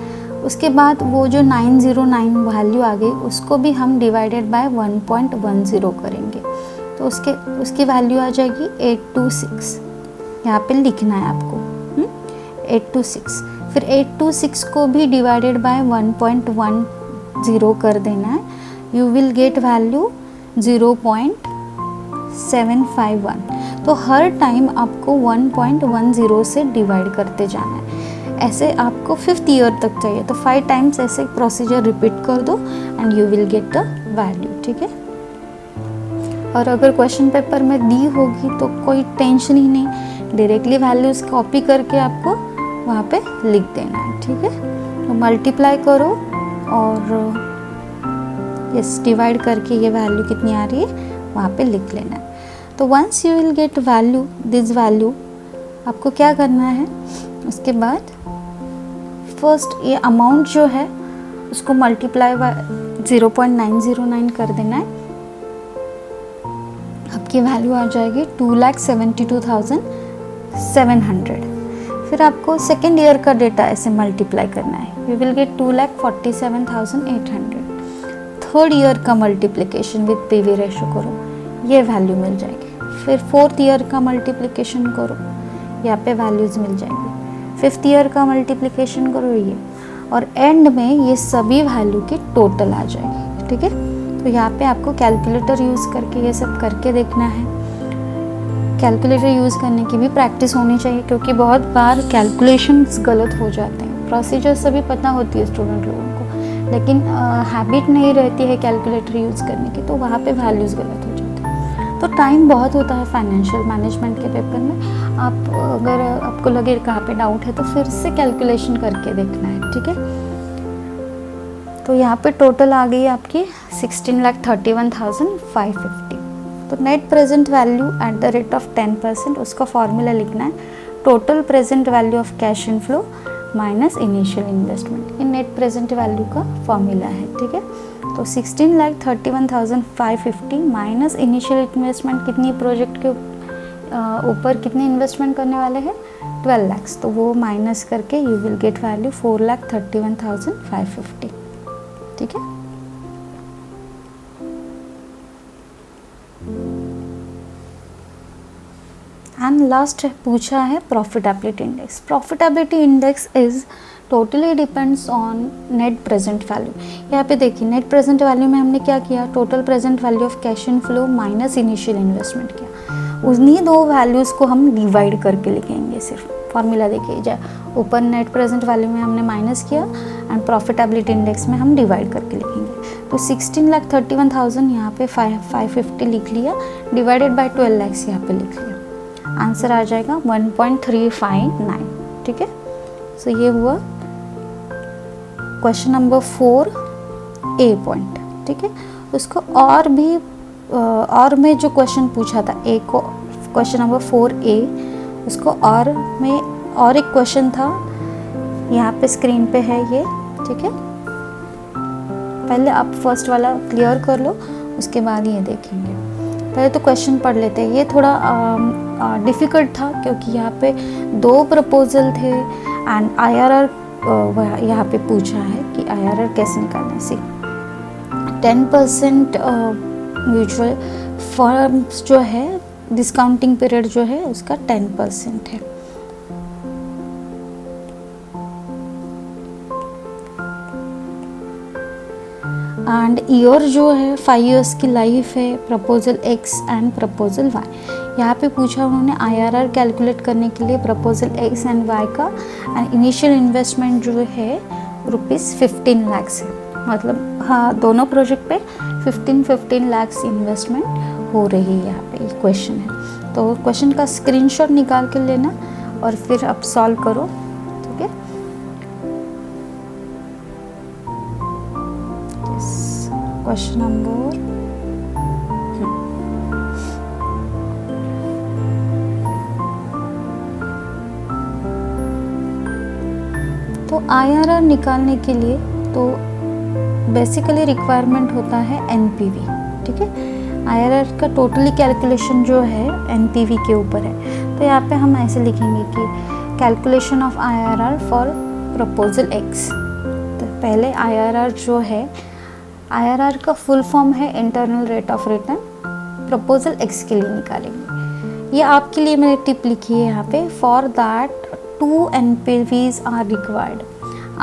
उसके बाद वो जो 909 वैल्यू आ गई उसको भी हम डिवाइडेड बाय 1.10 करेंगे, तो उसकी वैल्यू आ जाएगी 826। यहाँ पे लिखना है आपको 826। फिर 826 को भी डिवाइडेड बाय 1.10 कर देना है, यू विल गेट वैल्यू 0.751। तो हर टाइम आपको 1.10 से डिवाइड करते जाना है। ऐसे आपको 5th ईयर तक चाहिए, तो 5 टाइम्स ऐसे प्रोसीजर रिपीट कर दो and you will get the value, ठीक है। और अगर क्वेश्चन पेपर में दी होगी तो कोई टेंशन ही नहीं, डायरेक्टली वैल्यूज़ कॉपी करके आपको वहाँ पे लिख देना है, ठीक है। तो मल्टीप्लाई करो और यस डिवाइड करके ये वैल्यू कितनी आ रही है वहाँ पे लिख लेना है। तो once you will get value, this value, आपको क्या करना है, उसके बाद फर्स्ट ये अमाउंट जो है उसको मल्टीप्लाई बाय 0.909 कर देना है। आपकी वैल्यू आ जाएगी 2,72,700। फिर आपको 2nd ईयर का डेटा ऐसे मल्टीप्लाई करना है, you will gate 2,47,800। 3rd year का मल्टीप्लिकेशन विद पीवी रेशो करो, ये वैल्यू मिल जाएगी। फिर 4th ईयर का मल्टीप्लिकेशन करो, यहाँ पे वैल्यूज़ मिल जाएंगी। 5th ईयर का मल्टीप्लिकेशन करो ये, और एंड में ये सभी वैल्यू की टोटल आ जाएगी, ठीक है। तो यहाँ पे आपको कैलकुलेटर यूज़ करके ये सब करके देखना है। कैलकुलेटर यूज़ करने की भी प्रैक्टिस होनी चाहिए, क्योंकि बहुत बार कैलकुलेशंस गलत हो जाते हैं। प्रोसीजर सभी पता होती है स्टूडेंट लोगों को, लेकिन हैबिट नहीं रहती है कैलकुलेटर यूज़ करने की, तो वहाँ पे वैल्यूज़ गलत हो जाती है। तो टाइम बहुत होता है फाइनेंशियल मैनेजमेंट के पेपर में। आप अगर आपको लगे कहाँ पे डाउट है तो फिर से कैलकुलेशन करके देखना है, ठीक है। तो यहाँ पे टोटल आ गई आपकी 16,31,550। तो net present value at the rate of 10%, उसका फॉर्मूला लिखना है, total present value of cash inflow minus initial investment. ये नेट प्रेजेंट वैल्यू का फॉर्मूला है, ठीक है। तो 16,31,550 माइनस इनिशियल इन्वेस्टमेंट कितनी प्रोजेक्ट ऊपर कितने इन्वेस्टमेंट करने वाले हैं 12 lakhs, तो वो माइनस करके यू विल गेट वैल्यू 4,31,550। ठीक है। एंड लास्ट पूछा है profitability index. Profitability index is totally depends on net present value. यहाँ पे देखिए नेट प्रेजेंट वैल्यू में हमने क्या किया, total present value of cash in flow minus initial investment किया। उन्हीं दो वैल्यूज़ को हम डिवाइड करके लिखेंगे। सिर्फ फॉर्मूला देखिए, ऊपर नेट प्रेजेंट वैल्यू में हमने माइनस किया एंड प्रॉफिटेबिलिटी इंडेक्स में हम डिवाइड करके लिखेंगे। तो 16,31,000 यहाँ पे 550 लिख लिया, डिवाइडेड बाय 12 lakhs यहाँ पे लिख लिया। आंसर आ जाएगा 1.359। ठीक है। सो ये हुआ क्वेश्चन नंबर 4A पॉइंट। ठीक है। उसको और भी और में जो क्वेश्चन पूछा था ए को, क्वेश्चन नंबर 4A, उसको और में और एक क्वेश्चन था, यहाँ पे स्क्रीन पे है ये। ठीक है। पहले आप फर्स्ट वाला क्लियर कर लो, उसके बाद ये देखेंगे। पहले तो क्वेश्चन पढ़ लेते हैं। ये थोड़ा डिफ़िकल्ट था क्योंकि यहाँ पे 2 प्रपोजल थे एंड IRR यहाँ पे पूछा है कि IRR कैसे निकालना है। सी 10% म्यूचुअल फर्म्स जो है, डिस्काउंटिंग पीरियड जो है उसका 10% है। एंड ईयर जो है 5 years की लाइफ है, proposal X and proposal Y। यहाँ पे पूछा उन्होंने IRR कैलकुलेट करने के लिए प्रपोजल X एंड Y का, एंड इनिशियल इन्वेस्टमेंट जो है ₹15 lakhs है। मतलब हाँ, दोनों प्रोजेक्ट पे 15 lakhs इन्वेस्टमेंट हो रही है। यहाँ पे ये क्वेश्चन है, तो क्वेश्चन का स्क्रीनशॉट निकाल के लेना और फिर आप सॉल्व करो। ठीक है। क्वेश्चन नंबर तो IRR निकालने के लिए तो बेसिकली रिक्वायरमेंट होता है NPV। ठीक है। IRR का टोटली कैलकुलेशन जो है NPV के ऊपर है। तो यहाँ पे हम ऐसे लिखेंगे कि calculation of IRR for proposal X। तो पहले IRR जो है, IRR का फुल फॉर्म है internal rate of return, proposal X के लिए निकालेंगे। ये आपके लिए मैंने टिप लिखी है यहाँ पे, for that 2 NPVs are required.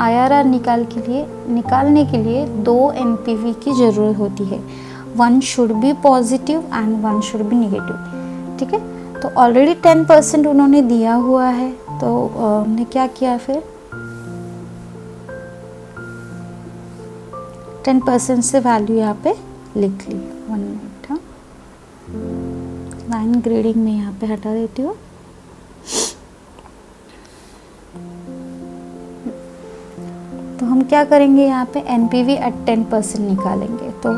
IRR निकालने के लिए 2 NPV की ज़रूरत होती है। 1 should be positive and 1 should be negative. ठीक है। तो ऑलरेडी 10% उन्होंने दिया हुआ है, तो हमने क्या किया, फिर 10% से वैल्यू यहाँ पे लिख ली। 1 मिनट, हाँ, लाइन ग्रेडिंग में यहाँ पे हटा देती हूँ। तो हम क्या करेंगे, यहाँ पे NPV एट 10% निकालेंगे। तो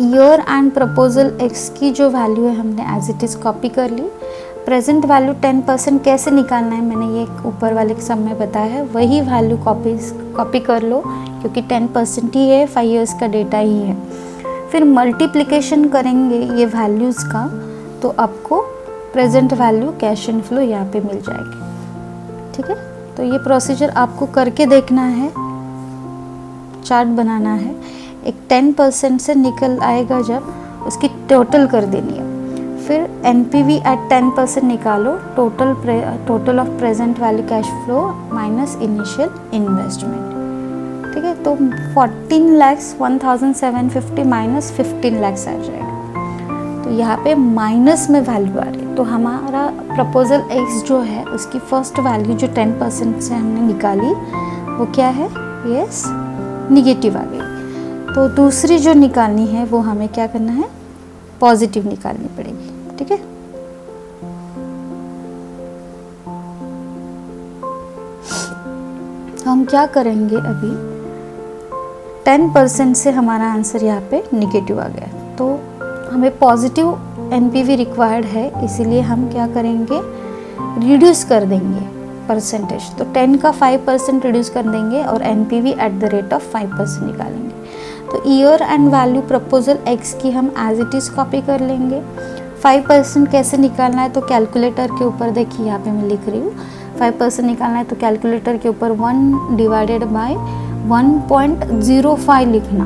ईयर एंड प्रपोजल X की जो वैल्यू है हमने एज इट इज़ कॉपी कर ली। प्रेजेंट वैल्यू 10% कैसे निकालना है मैंने ये ऊपर वाले सम में बताया है, वही वैल्यू कॉपी कर लो क्योंकि 10% ही है, 5 years का डेटा ही है। फिर मल्टीप्लिकेशन करेंगे ये वैल्यूज़ का, तो आपको प्रेजेंट वैल्यू कैश इन फ्लो यहाँ पे मिल जाएगी। ठीक है। तो ये प्रोसीजर आपको करके देखना है, चार्ट बनाना है। एक 10% से निकल आएगा जब, उसकी टोटल कर देनी है। फिर NPV एट 10% निकालो, total of present value cash flow minus initial investment. ठीक है। तो 14 lakhs 1,750 माइनस 15 lakhs आ जाएगा। तो यहाँ पे माइनस में वैल्यू आ रही है। तो हमारा प्रपोजल X जो है उसकी फर्स्ट वैल्यू जो 10% से हमने निकाली वो क्या है, यस, निगेटिव आ गई। तो दूसरी जो निकालनी है वो हमें क्या करना है, पॉजिटिव निकालनी पड़ेगी। ठीक है। हम क्या करेंगे, अभी 10% से हमारा आंसर यहाँ पे निगेटिव आ गया, तो हमें पॉजिटिव NPV रिक्वायर्ड है, इसीलिए हम क्या करेंगे, रिड्यूस कर देंगे परसेंटेज। तो 10 का 5% रिड्यूस कर देंगे और NPV at the rate of 5% निकालेंगे। तो year and value proposal X की हम एज इट इज़ कॉपी कर लेंगे। 5% कैसे निकालना है, तो कैलकुलेटर के ऊपर देखिए यहाँ पे मैं लिख रही हूँ 5% निकालना है तो कैलकुलेटर के ऊपर 1 डिवाइडेड बाय 1.05 लिखना,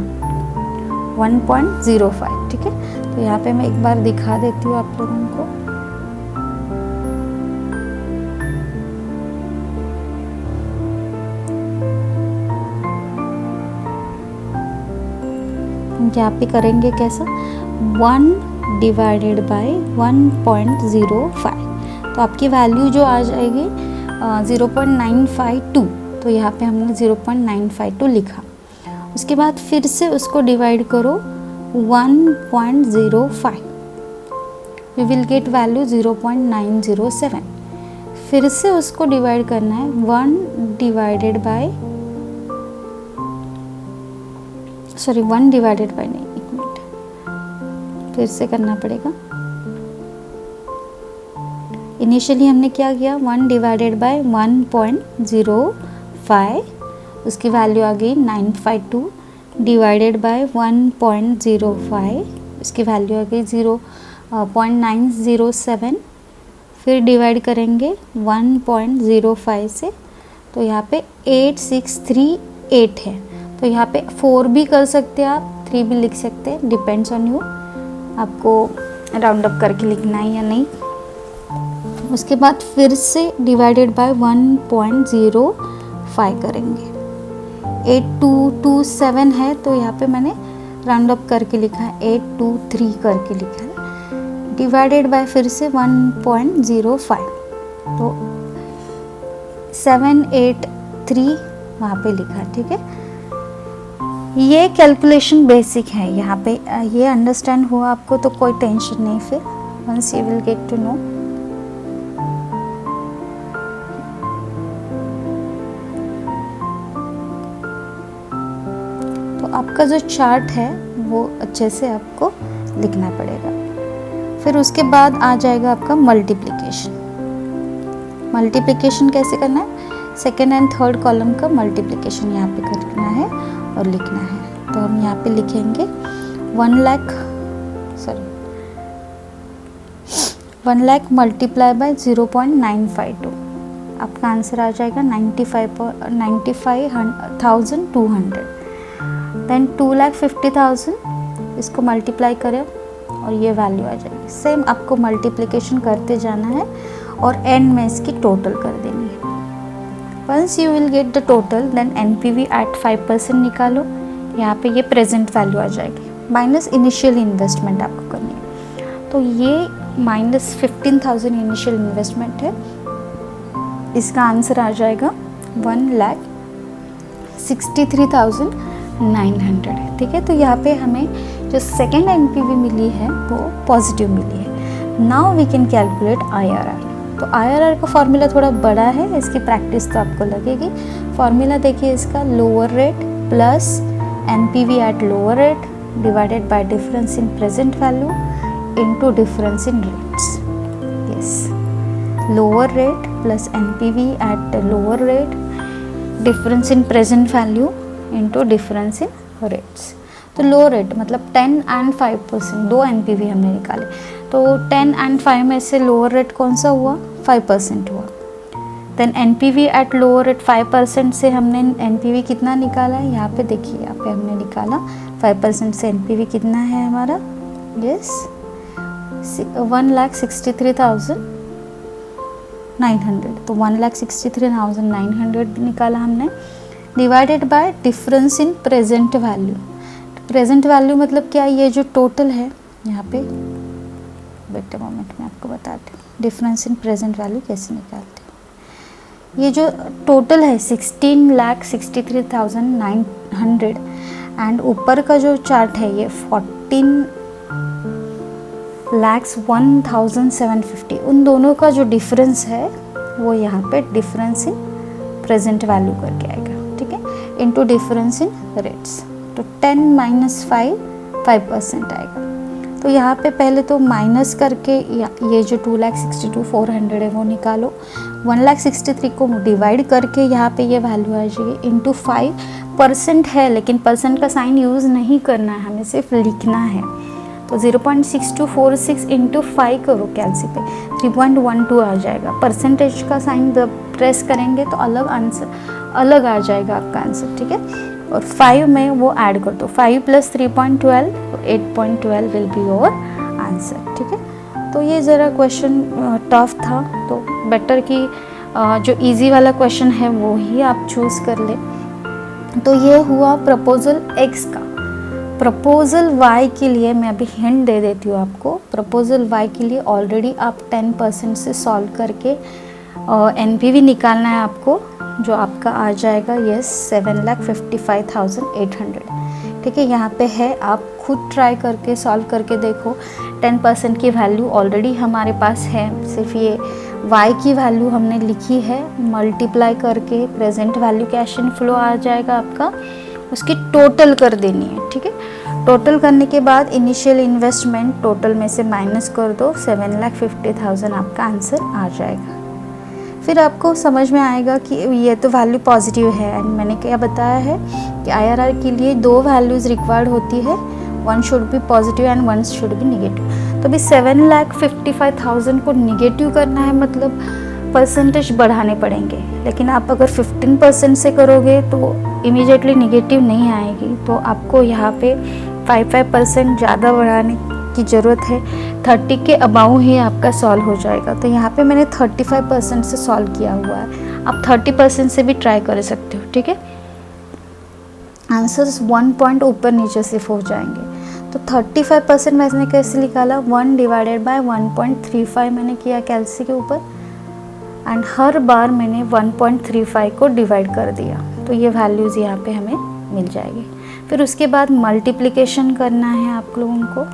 1.05, ठीक है। तो यहाँ पे मैं एक बार दिखा देती हूँ आप लोगों को। यहाँ पे करेंगे कैसा, 1 डिवाइडेड बाय 1.05, तो आपकी वैल्यू जो आ जाएगी 0.952, तो यहाँ पे हमने 0.952 लिखा। उसके बाद फिर से उसको डिवाइड करो 1.05, वी विल गेट वैल्यू 0.907। फिर से उसको डिवाइड करना है 1 डिवाइडेड बाय नहीं, एक मिनट फिर से करना पड़ेगा। इनिशियली हमने क्या किया, 1 डिवाइडेड बाय 1.05, उसकी वैल्यू आ गई 952, डिवाइडेड बाय 1.05, उसकी वैल्यू आ गई 0.907। फिर डिवाइड करेंगे 1.05 से, तो यहाँ पे 8638 है। तो यहाँ पे 4 भी कर सकते हैं आप, 3 भी लिख सकते हैं, डिपेंड्स ऑन यू, आपको राउंड अप करके लिखना है या नहीं। उसके बाद फिर से डिवाइडेड बाय 1.05 करेंगे, 8227 है, तो यहाँ पे मैंने राउंड अप करके लिखा है, 823 करके लिखा है, डिवाइडेड बाय फिर से 1.05, तो 783 वहाँ पे लिखा है, ठीक है। ये कैलकुलेशन बेसिक है, यहाँ पे ये अंडरस्टैंड हुआ आपको तो कोई टेंशन नहीं, फिर once you will get to know. तो आपका जो चार्ट है वो अच्छे से आपको लिखना पड़ेगा। फिर उसके बाद आ जाएगा आपका मल्टीप्लिकेशन। मल्टीप्लिकेशन कैसे करना है, सेकेंड एंड थर्ड कॉलम का मल्टीप्लिकेशन यहाँ पे करना है और लिखना है। तो हम यहाँ पे लिखेंगे 1 लाख मल्टीप्लाई बाय 0.952, आपका आंसर आ जाएगा 95,200। देन 2,50,000 इसको मल्टीप्लाई करें और ये वैल्यू आ जाएगी। सेम आपको मल्टीप्लिकेशन करते जाना है और एंड में इसकी टोटल कर देनी है। Once you will get the total, then NPV at 5% निकालो, यहाँ पे ये प्रेजेंट वैल्यू आ जाएगी, माइनस इनिशियल इन्वेस्टमेंट आपको करनी है। तो ये -15,000 इनिशियल इन्वेस्टमेंट है, इसका आंसर आ जाएगा 1,63,900 है, ठीक है। तो यहाँ पे हमें जो सेकेंड एनपीवी मिली है वो पॉजिटिव मिली है। Now we can calculate IRR। तो IRR का फॉर्मूला थोड़ा बड़ा है, इसकी प्रैक्टिस तो आपको लगेगी। फॉर्मूला देखिए इसका, lower rate plus NPV at lower rate divided by difference in present value into difference in rates. Yes, lower rate plus NPV at lower rate difference in present value into difference in rates. तो लो rate मतलब 10 and 5%, 2 NPV हमने निकाले, तो 10 and 5 में से lower rate कौन सा हुआ, 5% हुआ। Then NPV at lower rate 5% से हमने NPV कितना निकाला है, यहाँ पे देखिए, यहाँ पे हमने निकाला 5% से NPV कितना है हमारा, यस 1,63,900। तो 1,63,900 निकाला हमने, divided by difference in present value. Present value मतलब क्या, ये जो टोटल है यहाँ पे, वेट अ मोमेंट मैं आपको बताती हूँ डिफरेंस इन प्रेजेंट वैल्यू कैसे निकालते हैं। ये जो टोटल है 16,63,900 एंड ऊपर का जो चार्ट है ये 14,01,750, उन दोनों का जो डिफरेंस है वो यहाँ पे डिफरेंस इन प्रेजेंट वैल्यू करके आएगा, ठीक है, इनटू डिफरेंस इन रेट्स। तो 10 - 5% आएगा। तो यहाँ पे पहले तो माइनस करके ये जो 2,62,400 है वो निकालो, 1,63,000 को डिवाइड करके यहाँ पे ये वैल्यू आ जाएगी, इंटू 5% है, लेकिन परसेंट का साइन यूज़ नहीं करना है, हमें सिर्फ लिखना है। तो 0.6246 इंटू 5 करो कैलसी पे, 3.12 आ जाएगा। परसेंटेज का साइन जब प्रेस करेंगे तो अलग आंसर अलग आ जाएगा आपका आंसर, ठीक है। और 5 में वो ऐड कर दो, 5 + 3.12 तो 8.12 विल बी योर आंसर, ठीक है। तो ये ज़रा क्वेश्चन टफ था, तो बेटर कि जो इजी वाला क्वेश्चन है वो ही आप चूज़ कर ले। तो ये हुआ प्रपोजल एक्स का। प्रपोजल वाई के लिए मैं अभी हिंट दे देती हूँ आपको। प्रपोजल वाई के लिए ऑलरेडी आप 10% से सॉल्व करके एनपीवी निकालना है आपको, जो आपका आ जाएगा 7,55,800, ठीक है। यहाँ पे है, आप खुद ट्राई करके सॉल्व करके देखो। 10% की वैल्यू ऑलरेडी हमारे पास है, सिर्फ ये y की वैल्यू हमने लिखी है, मल्टीप्लाई करके present value cash inflow आ जाएगा आपका, उसकी टोटल कर देनी है, ठीक है। टोटल करने के बाद इनिशियल इन्वेस्टमेंट टोटल में से माइनस कर दो, 7,50,000 आपका आंसर आ जाएगा। फिर आपको समझ में आएगा कि ये तो वैल्यू पॉजिटिव है, एंड मैंने क्या बताया है कि IRR के लिए 2 वैल्यूज़ रिक्वायर्ड होती है, 1 should be positive and 1 should be negative. तो अभी 7,55,000 को निगेटिव करना है, मतलब परसेंटेज बढ़ाने पड़ेंगे। लेकिन आप अगर 15% से करोगे तो इमीडिएटली निगेटिव नहीं आएगी, तो आपको यहाँ पे 5% ज़्यादा बढ़ाने की ज़रूरत है। 30 के अबाउ ही आपका सॉल्व हो जाएगा। तो यहाँ पे मैंने 35% से सॉल्व किया हुआ है, आप 30% से भी ट्राई कर सकते हो, ठीक है। आंसर्स 1 पॉइंट ऊपर नीचे सिर्फ हो जाएंगे। तो 35% मैंने कैसे निकाला, 1 डिवाइडेड बाय 1.35 मैंने किया कैलसी के ऊपर, एंड हर बार मैंने 1.35 को डिवाइड कर दिया, तो ये वैल्यूज़ यहाँ पे हमें मिल जाएगी। फिर उसके बाद मल्टीप्लिकेशन करना है आप लोगों को।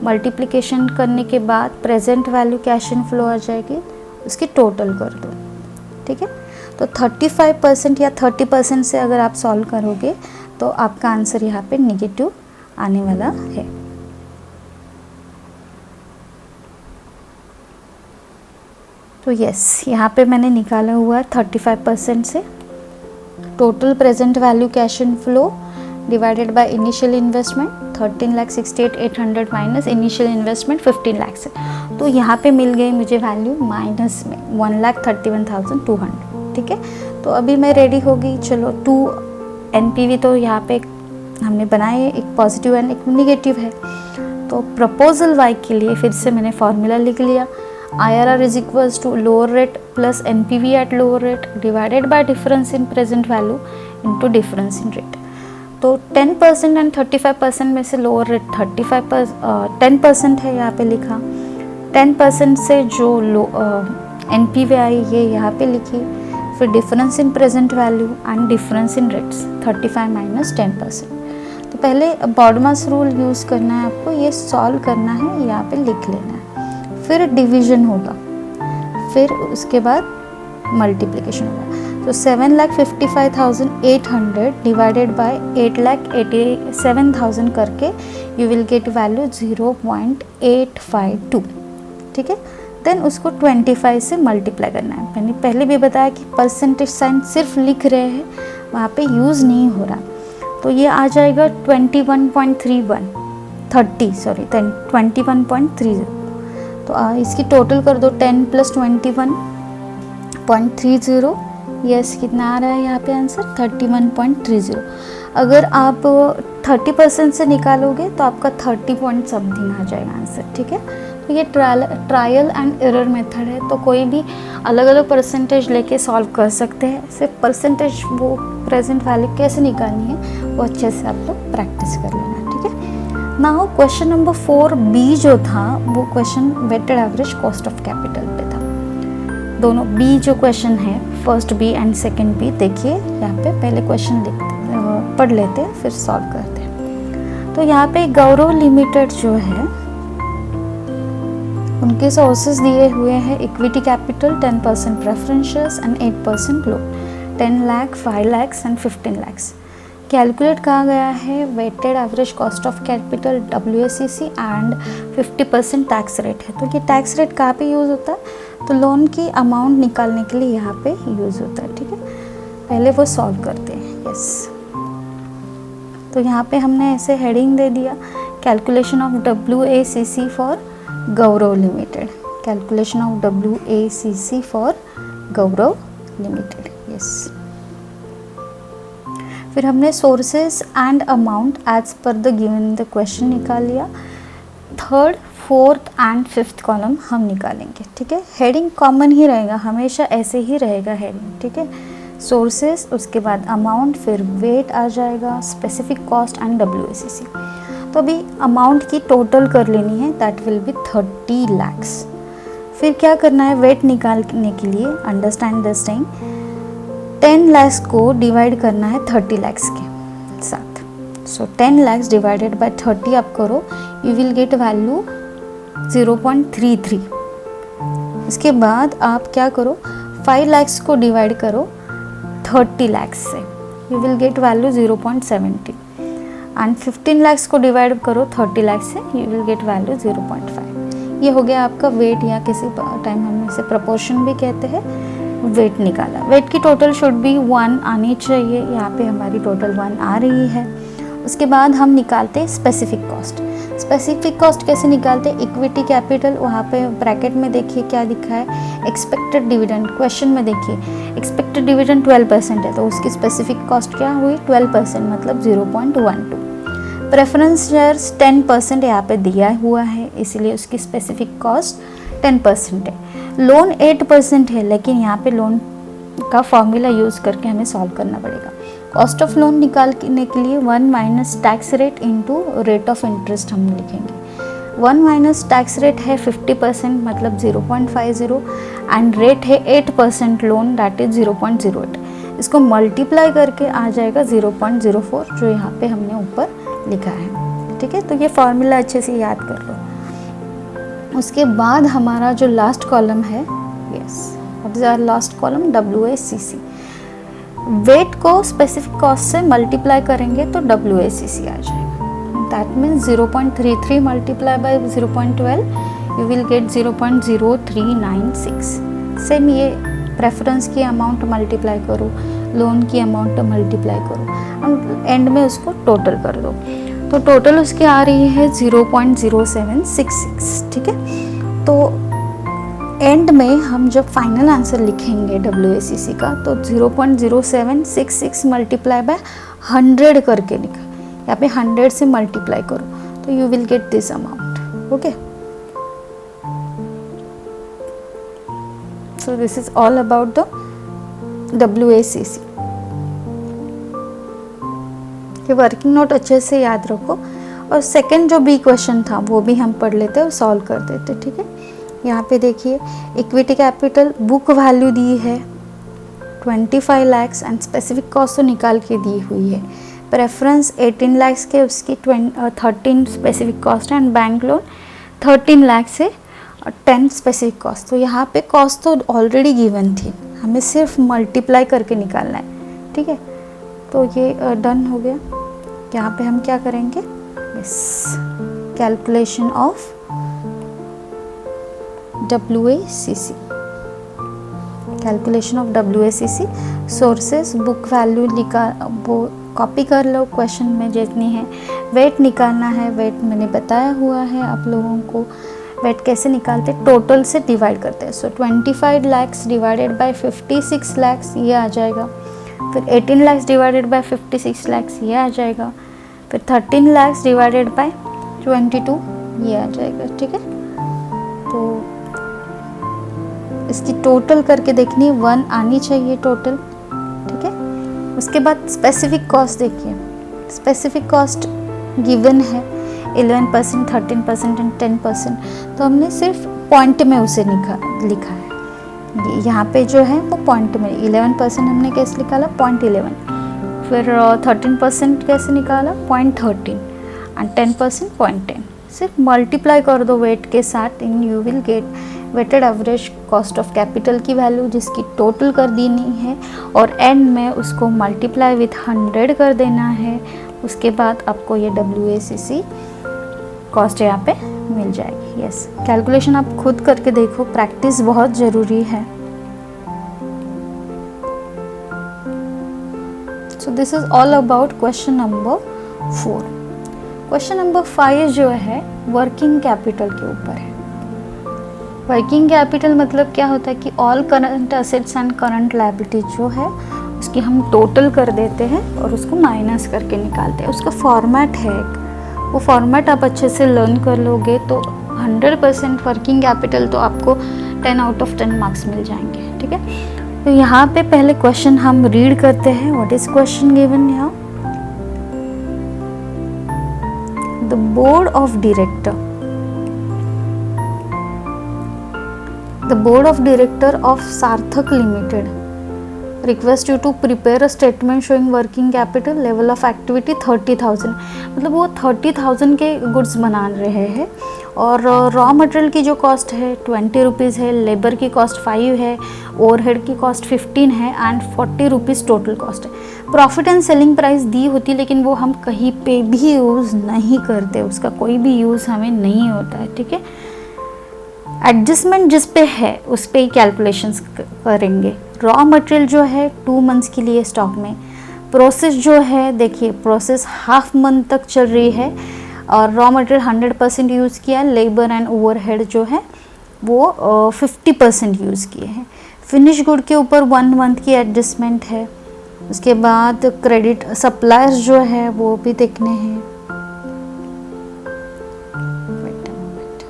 मल्टीप्लिकेशन करने के बाद present value cash inflow आ जाएगी, उसकी टोटल कर दो, ठीक है। तो 35% या 30% से अगर आप सॉल्व करोगे तो आपका आंसर यहाँ पे निगेटिव आने वाला है। तो यस, यहाँ पे मैंने निकाला हुआ है 35% से total present value cash in flow divided by initial investment 13,68,800 minus initial investment 15 lakh से। तो यहाँ पे मिल गई मुझे वैल्यू माइनस में 1,31,200, ठीक है। तो अभी मैं रेडी हो गई। चलो 2 NPV तो यहाँ पे हमने बनाए, एक पॉजिटिव एंड एक निगेटिव है। तो प्रपोजल वाई के लिए फिर से मैंने फॉर्मूला लिख लिया, IRR is equals to lower rate plus NPV at lower rate divided by difference in present value into difference in rate. तो 10% एंड 35% में से लोअर रेट 10% है, यहाँ पे लिखा। 10% से जो NPV आई ये यहाँ पे लिखी। फिर difference in present value and difference in rates 35 minus 10%। तो पहले बॉडमास रूल यूज़ करना है आपको, ये सॉल्व करना है, यहाँ पे लिख लेना है। फिर डिवीजन होगा, फिर उसके बाद मल्टीप्लिकेशन होगा। तो 7,55,800 डिवाइडेड बाय 8,87,000 करके यू विल गेट वैल्यू 0.852, ठीक है। देन उसको 25 से मल्टीप्लाई करना है। मैंने पहले भी बताया कि परसेंटेज साइन सिर्फ लिख रहे हैं, वहाँ पे यूज़ नहीं हो रहा। तो ये आ जाएगा 21.30। तो इसकी टोटल कर दो, 10 + 21.30, यस कितना आ रहा है यहाँ पे आंसर 31.30। अगर आप 30% से निकालोगे तो आपका 30 पॉइंट समथिंग आ जाएगा आंसर, ठीक है। तो ये ट्रायल एंड एरर मेथड है, तो कोई भी अलग अलग परसेंटेज लेके सॉल्व कर सकते हैं। सिर्फ परसेंटेज वो प्रेजेंट वैल्यू कैसे निकालनी है वो अच्छे से आप लोग प्रैक्टिस कर लेना, ठीक है। नाउ क्वेश्चन नंबर 4B जो था वो question weighted average cost of capital पे था। दोनों B जो क्वेश्चन है, first B and second B, देखिए यहाँ पे पहले क्वेश्चन पढ़ लेते हैं फिर सॉल्व करते हैं। तो यहाँ पे गौरव लिमिटेड जो है उनके सोर्सेज दिए हुए हैं, equity capital 10% preferentials and 8% loan, 10 lakh, 5 lakh and 15 lakh. Calculate कहा गया है weighted average cost of capital WACC and 50% tax rate है। तो ये टैक्स रेट कहाँ पे यूज़ होता है, तो लोन की अमाउंट निकालने के लिए यहाँ पे यूज़ होता है, ठीक है। पहले वो सॉल्व करते हैं, यस। तो यहाँ पे हमने ऐसे हेडिंग दे दिया calculation of WACC for Gaurav limited, calculation of WACC for Gaurav limited, yes. फिर हमने sources and amount as per the given the question निकाल लिया। Third, fourth and fifth column हम निकालेंगे, ठीक है। हेडिंग कॉमन ही रहेगा, हमेशा ऐसे ही रहेगा हेडिंग, ठीक है। सोर्सेस, उसके बाद अमाउंट, फिर वेट आ जाएगा, स्पेसिफिक कॉस्ट एंड WACC। तो अभी अमाउंट की टोटल कर लेनी है, दैट विल बी 30 lakhs। फिर क्या करना है, वेट निकालने के लिए अंडरस्टैंड दिस थिंग, 10 lakhs को डिवाइड करना है 30 lakhs के साथ। सो 10 lakhs डिवाइडेड बाय 30 आप करो, यू विल गेट वैल्यू 0.33। इसके बाद आप क्या करो, 5 lakhs को डिवाइड करो 30 lakhs से, you will get value 0.70 and 15 lakhs को डिवाइड करो 30 lakhs से, यू विल गेट वैल्यू 0.5। ये हो गया आपका वेट, या किसी टाइम हम इसे प्रपोर्शन भी कहते हैं, वेट निकाला। वेट की टोटल शुड बी 1 आनी चाहिए, यहाँ पे हमारी टोटल 1 आ रही है। उसके बाद हम निकालते हैं स्पेसिफिक कॉस्ट। स्पेसिफिक कॉस्ट कैसे निकालते हैं, इक्विटी कैपिटल, वहाँ पे ब्रैकेट में देखिए क्या लिखा है, एक्सपेक्टेड डिविडेंड। क्वेश्चन में देखिए एक्सपेक्टेड डिविडेंड 12% है, तो उसकी स्पेसिफिक कॉस्ट क्या हुई, 12%, मतलब 0.12। प्रेफरेंस शेयर्स 10% यहाँ पे दिया हुआ है, इसलिए उसकी स्पेसिफिक कॉस्ट 10% है। लोन 8% है, लेकिन यहाँ पे लोन का फॉर्मूला यूज़ करके हमें सॉल्व करना पड़ेगा। कॉस्ट ऑफ लोन निकालने के लिए 1 minus tax rate into rate of interest हम लिखेंगे। 1 माइनस टैक्स रेट है 50%, मतलब 0.50, एंड रेट है 8% लोन, दैट इज 0.08। इसको मल्टीप्लाई करके आ जाएगा 0.04, जो यहाँ पे हमने ऊपर लिखा है, ठीक है। तो ये फॉर्मूला अच्छे से याद कर लो। उसके बाद हमारा जो लास्ट कॉलम है, yes, what is our last column, WACC। Weight को स्पेसिफिक कॉस्ट से मल्टीप्लाई करेंगे तो WACC आ जाएगा, that means 0.33 multiply by 0.12, you will get 0.0396। Same ये प्रेफरेंस की अमाउंट मल्टीप्लाई करो, लोन की अमाउंट मल्टीप्लाई करो, और एंड में उसको टोटल कर दो, तो टोटल उसकी आ रही है 0.0766, ठीक है। तो एंड में हम जब फाइनल आंसर लिखेंगे WACC का, तो 0.0766 मल्टीप्लाई बाय 100 करके लिखा, यहाँ पे 100 से मल्टीप्लाई करो, तो you will get this amount, okay. So this is all about the WACC। ये वर्किंग नोट अच्छे से याद रखो, और सेकंड जो बी क्वेश्चन था वो भी हम पढ़ लेते और सॉल्व कर देते, ठीक है। यहाँ पे देखिए इक्विटी कैपिटल बुक वैल्यू दी है 25 lakhs एंड स्पेसिफिक कॉस्ट तो निकाल के दी हुई है। प्रेफरेंस 18 lakhs के, उसकी 13 स्पेसिफिक कॉस्ट है, एंड बैंक लोन 13 lakhs से 10 स्पेसिफिक कॉस्ट। तो यहाँ पे कॉस्ट तो ऑलरेडी गिवन थी, हमें सिर्फ मल्टीप्लाई करके निकालना है, ठीक है। तो ये डन हो गया। यहाँ पे हम क्या करेंगे, yes, calculation of WACC, calculation of WACC। Sources, book value वो कॉपी कर लो क्वेश्चन में जितनी है। वेट निकालना है, वेट मैंने बताया हुआ है आप लोगों को। वेट कैसे निकालते, टोटल से डिवाइड करते हैं। सो 25 lakhs डिवाइडेड बाय 56 lakhs, ये आ जाएगा। फिर 18 lakhs डिवाइडेड बाय 56 lakhs, ये आ जाएगा। फिर 13 lakhs डिवाइडेड बाय 22, ये आ जाएगा, ठीक है। तो इसकी टोटल करके देखनी है, 1 आनी चाहिए टोटल, ठीक है। उसके बाद स्पेसिफिक कॉस्ट देखिए, स्पेसिफिक कॉस्ट गिवन है 11%, 13% एंड 10%, तो हमने सिर्फ पॉइंट में उसे लिखा है। यहाँ पे जो है वो पॉइंट में 11% हमने कैसे निकाला, 0.11, फिर 13% कैसे निकाला, 0.13, एंड 10% 0.10। सिर्फ मल्टीप्लाई कर दो वेट के साथ, in you will get weighted average cost of capital की वैल्यू, जिसकी टोटल कर देनी है, और एंड में उसको मल्टीप्लाई विथ 100 कर देना है। उसके बाद आपको ये WACC कॉस्ट यहाँ पे मिल जाएगी। यस, कैलकुलेशन आप खुद करके देखो, प्रैक्टिस बहुत ज़रूरी है। So this is all about question number 4। Question number 5 जो है वर्किंग कैपिटल के ऊपर है। वर्किंग कैपिटल मतलब क्या होता है कि all current assets and current liability जो है उसकी हम टोटल कर देते हैं और उसको माइनस करके निकालते हैं। उसका फॉर्मेट है एक, वो फॉर्मेट आप अच्छे से लर्न कर लोगे तो 100% वर्किंग कैपिटल तो आपको 10 आउट ऑफ 10 मार्क्स मिल जाएंगे। ठीक है, तो यहाँ पे पहले क्वेश्चन हम रीड करते हैं। व्हाट इज क्वेश्चन गिवन यहाँ? The board of director, the board of director of Sarthak Limited request you to prepare a statement showing working capital level of activity 30,000। मतलब वो 30,000 के गुड्स बना रहे हैं और रॉ मटेरियल की जो कॉस्ट है 20 रुपीज़ है, लेबर की कॉस्ट 5 है, ओवरहेड की कॉस्ट 15 है एंड 40 रुपीज़ टोटल कॉस्ट है। प्रॉफिट एंड सेलिंग प्राइस दी होती है लेकिन वो हम कहीं पे भी यूज़ नहीं करते, उसका कोई भी यूज़ हमें नहीं होता है। ठीक है, एडजस्टमेंट जिस पे है उस पे ही कैलकुलेशंस करेंगे। रॉ मटेरियल जो है 2 मंथ्स के लिए स्टॉक में, प्रोसेस जो है देखिए प्रोसेस हाफ मंथ तक चल रही है और रॉ मटेरियल 100% यूज़ किया, लेबर एंड ओवरहेड जो है वो 50% यूज़ किए हैं। फिनिश गुड के ऊपर 1 मंथ की एडजस्टमेंट है। उसके बाद क्रेडिट सप्लायर्स जो है वो भी देखने हैं।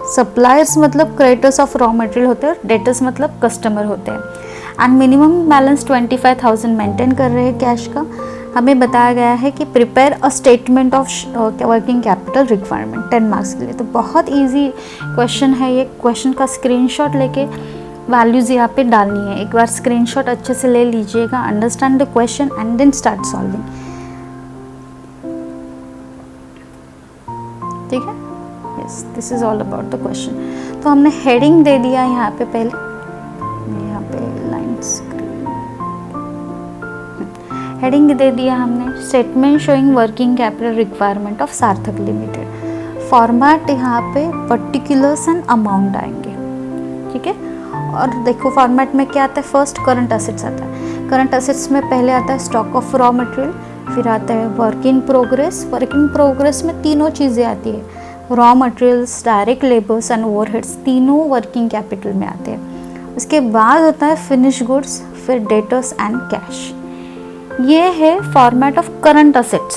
सप्लायर्स मतलब क्रेडिटर्स ऑफ रॉ मटेरियल होते हैं, डेटर्स मतलब कस्टमर होते हैं। एंड मिनिमम बैलेंस 25,000 मेंटेन कर रहे हैं कैश का। हमें बताया गया है कि prepare a statement of working capital requirement 10 marks के लिए। तो बहुत इजी क्वेश्चन है ये। क्वेश्चन का स्क्रीनशॉट लेके वैल्यूज़ यहाँ पे डालनी है। एक बार स्क्रीनशॉट अच्छे से ले लीजिएगा, understand the question and then start solving. ठीक है, yes, this is all about the question. तो हमने हेडिंग दे दिया यहाँ पे, पहले यहाँ पे लाइन्स हेडिंग दे दिया हमने, statement showing working capital requirement of सार्थक लिमिटेड। फॉर्मेट यहाँ पे पर्टिकुलर्स एंड अमाउंट आएंगे। ठीक है, और देखो फॉर्मेट में क्या आता है, फर्स्ट करंट असेट्स आता है। करंट असेट्स में पहले आता है स्टॉक ऑफ रॉ मटेरियल, फिर आता है work in progress. Work in progress में तीनों चीज़ें आती है, raw materials, direct labours and overheads, तीनों वर्किंग कैपिटल में आते हैं। उसके बाद होता है फिनिश गुड्स, फिर डेटर्स एंड कैश। ये है फॉर्मेट ऑफ करंट असेट्स।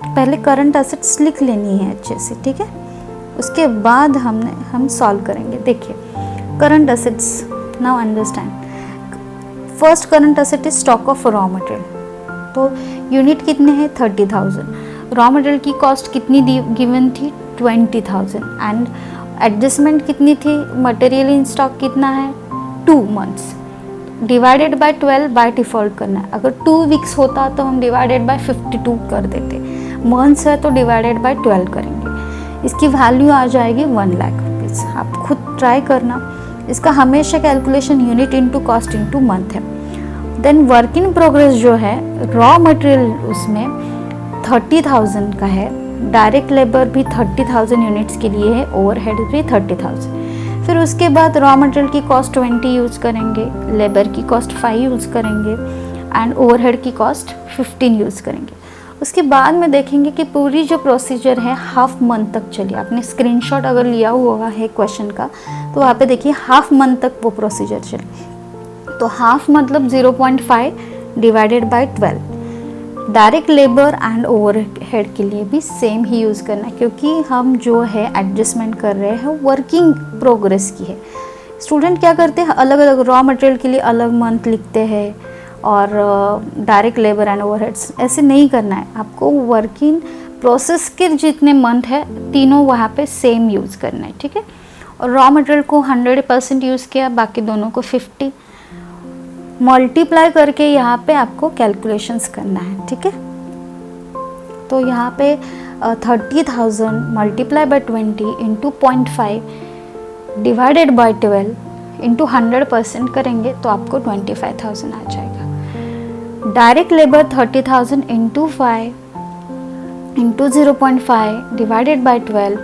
पहले करंट असेट्स लिख लेनी है अच्छे से। ठीक है, उसके बाद हम सॉल्व करेंगे। देखिए current assets, now understand. First current asset is stock of raw material. तो यूनिट कितने हैं, 30,000। रॉ मटेरियल की कॉस्ट कितनी गिवन थी, 20,000 एंड एडजस्टमेंट कितनी थी, मटेरियल इन स्टॉक कितना है, 2 months. Divided by 12 by default करना है। अगर 2 वीक्स होता तो हम डिवाइडेड बाय 52 कर देते, मंथ्स है तो डिवाइडेड बाय 12 करेंगे। इसकी वैल्यू आ जाएगी 1 लाख रुपीज़। आप खुद ट्राई करना। इसका हमेशा calculation unit into cost into month है। देन वर्क इन प्रोग्रेस जो है, रॉ मटेरियल उसमें 30,000 का है, डायरेक्ट लेबर भी 30,000 यूनिट्स के लिए है, ओवरहेड भी 30,000। फिर उसके बाद रॉ मटेरियल की कॉस्ट 20 यूज़ करेंगे, लेबर की कॉस्ट 5 यूज़ करेंगे एंड ओवरहेड की कॉस्ट 15 यूज़ करेंगे। उसके बाद में देखेंगे कि पूरी जो प्रोसीजर है हाफ मंथ तक चली। आपने स्क्रीनशॉट अगर लिया हुआ है क्वेश्चन का तो वहाँ पे देखिए हाफ मंथ तक वो प्रोसीजर चली। तो हाफ मतलब 0.5 divided by 12। Direct labour and overhead के लिए भी सेम ही यूज़ करना है, क्योंकि हम जो है एडजस्टमेंट कर रहे हैं वर्किंग प्रोग्रेस की है। स्टूडेंट क्या करते हैं, अलग अलग रॉ मटेरियल के लिए अलग मंथ लिखते हैं और डायरेक्ट लेबर एंड ओवरहेड्स ऐसे नहीं करना है। आपको वर्किंग प्रोसेस के जितने मंथ है तीनों वहाँ पे सेम यूज़ करना है। ठीक है, और रॉ मटेरियल को 100% यूज़ किया, बाकी दोनों को 50 मल्टीप्लाई करके यहाँ पे आपको कैलकुलेशंस करना है। ठीक है, तो यहाँ पे 30,000 multiply by 20 into 0.5 divided by 12 into 100% करेंगे तो आपको 25,000 आ जाएगा। Direct labour 30,000 into 5 into 0.5 divided by 12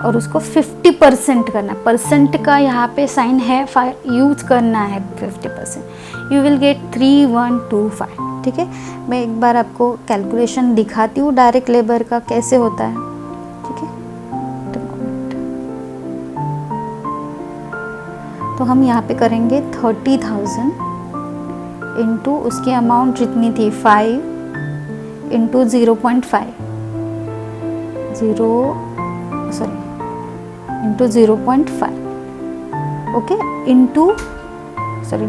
और उसको 50% करना। परसेंट का यहाँ पे साइन है, यूज करना है 50%। You will gate 3125। ठीक है, मैं एक बार आपको कैलकुलेशन दिखाती हूँ डायरेक्ट लेबर का कैसे होता है। तो हम यहाँ पे करेंगे 30,000 इंटू उसकी अमाउंट जितनी थी 5 into 0.5 into 0.5 okay into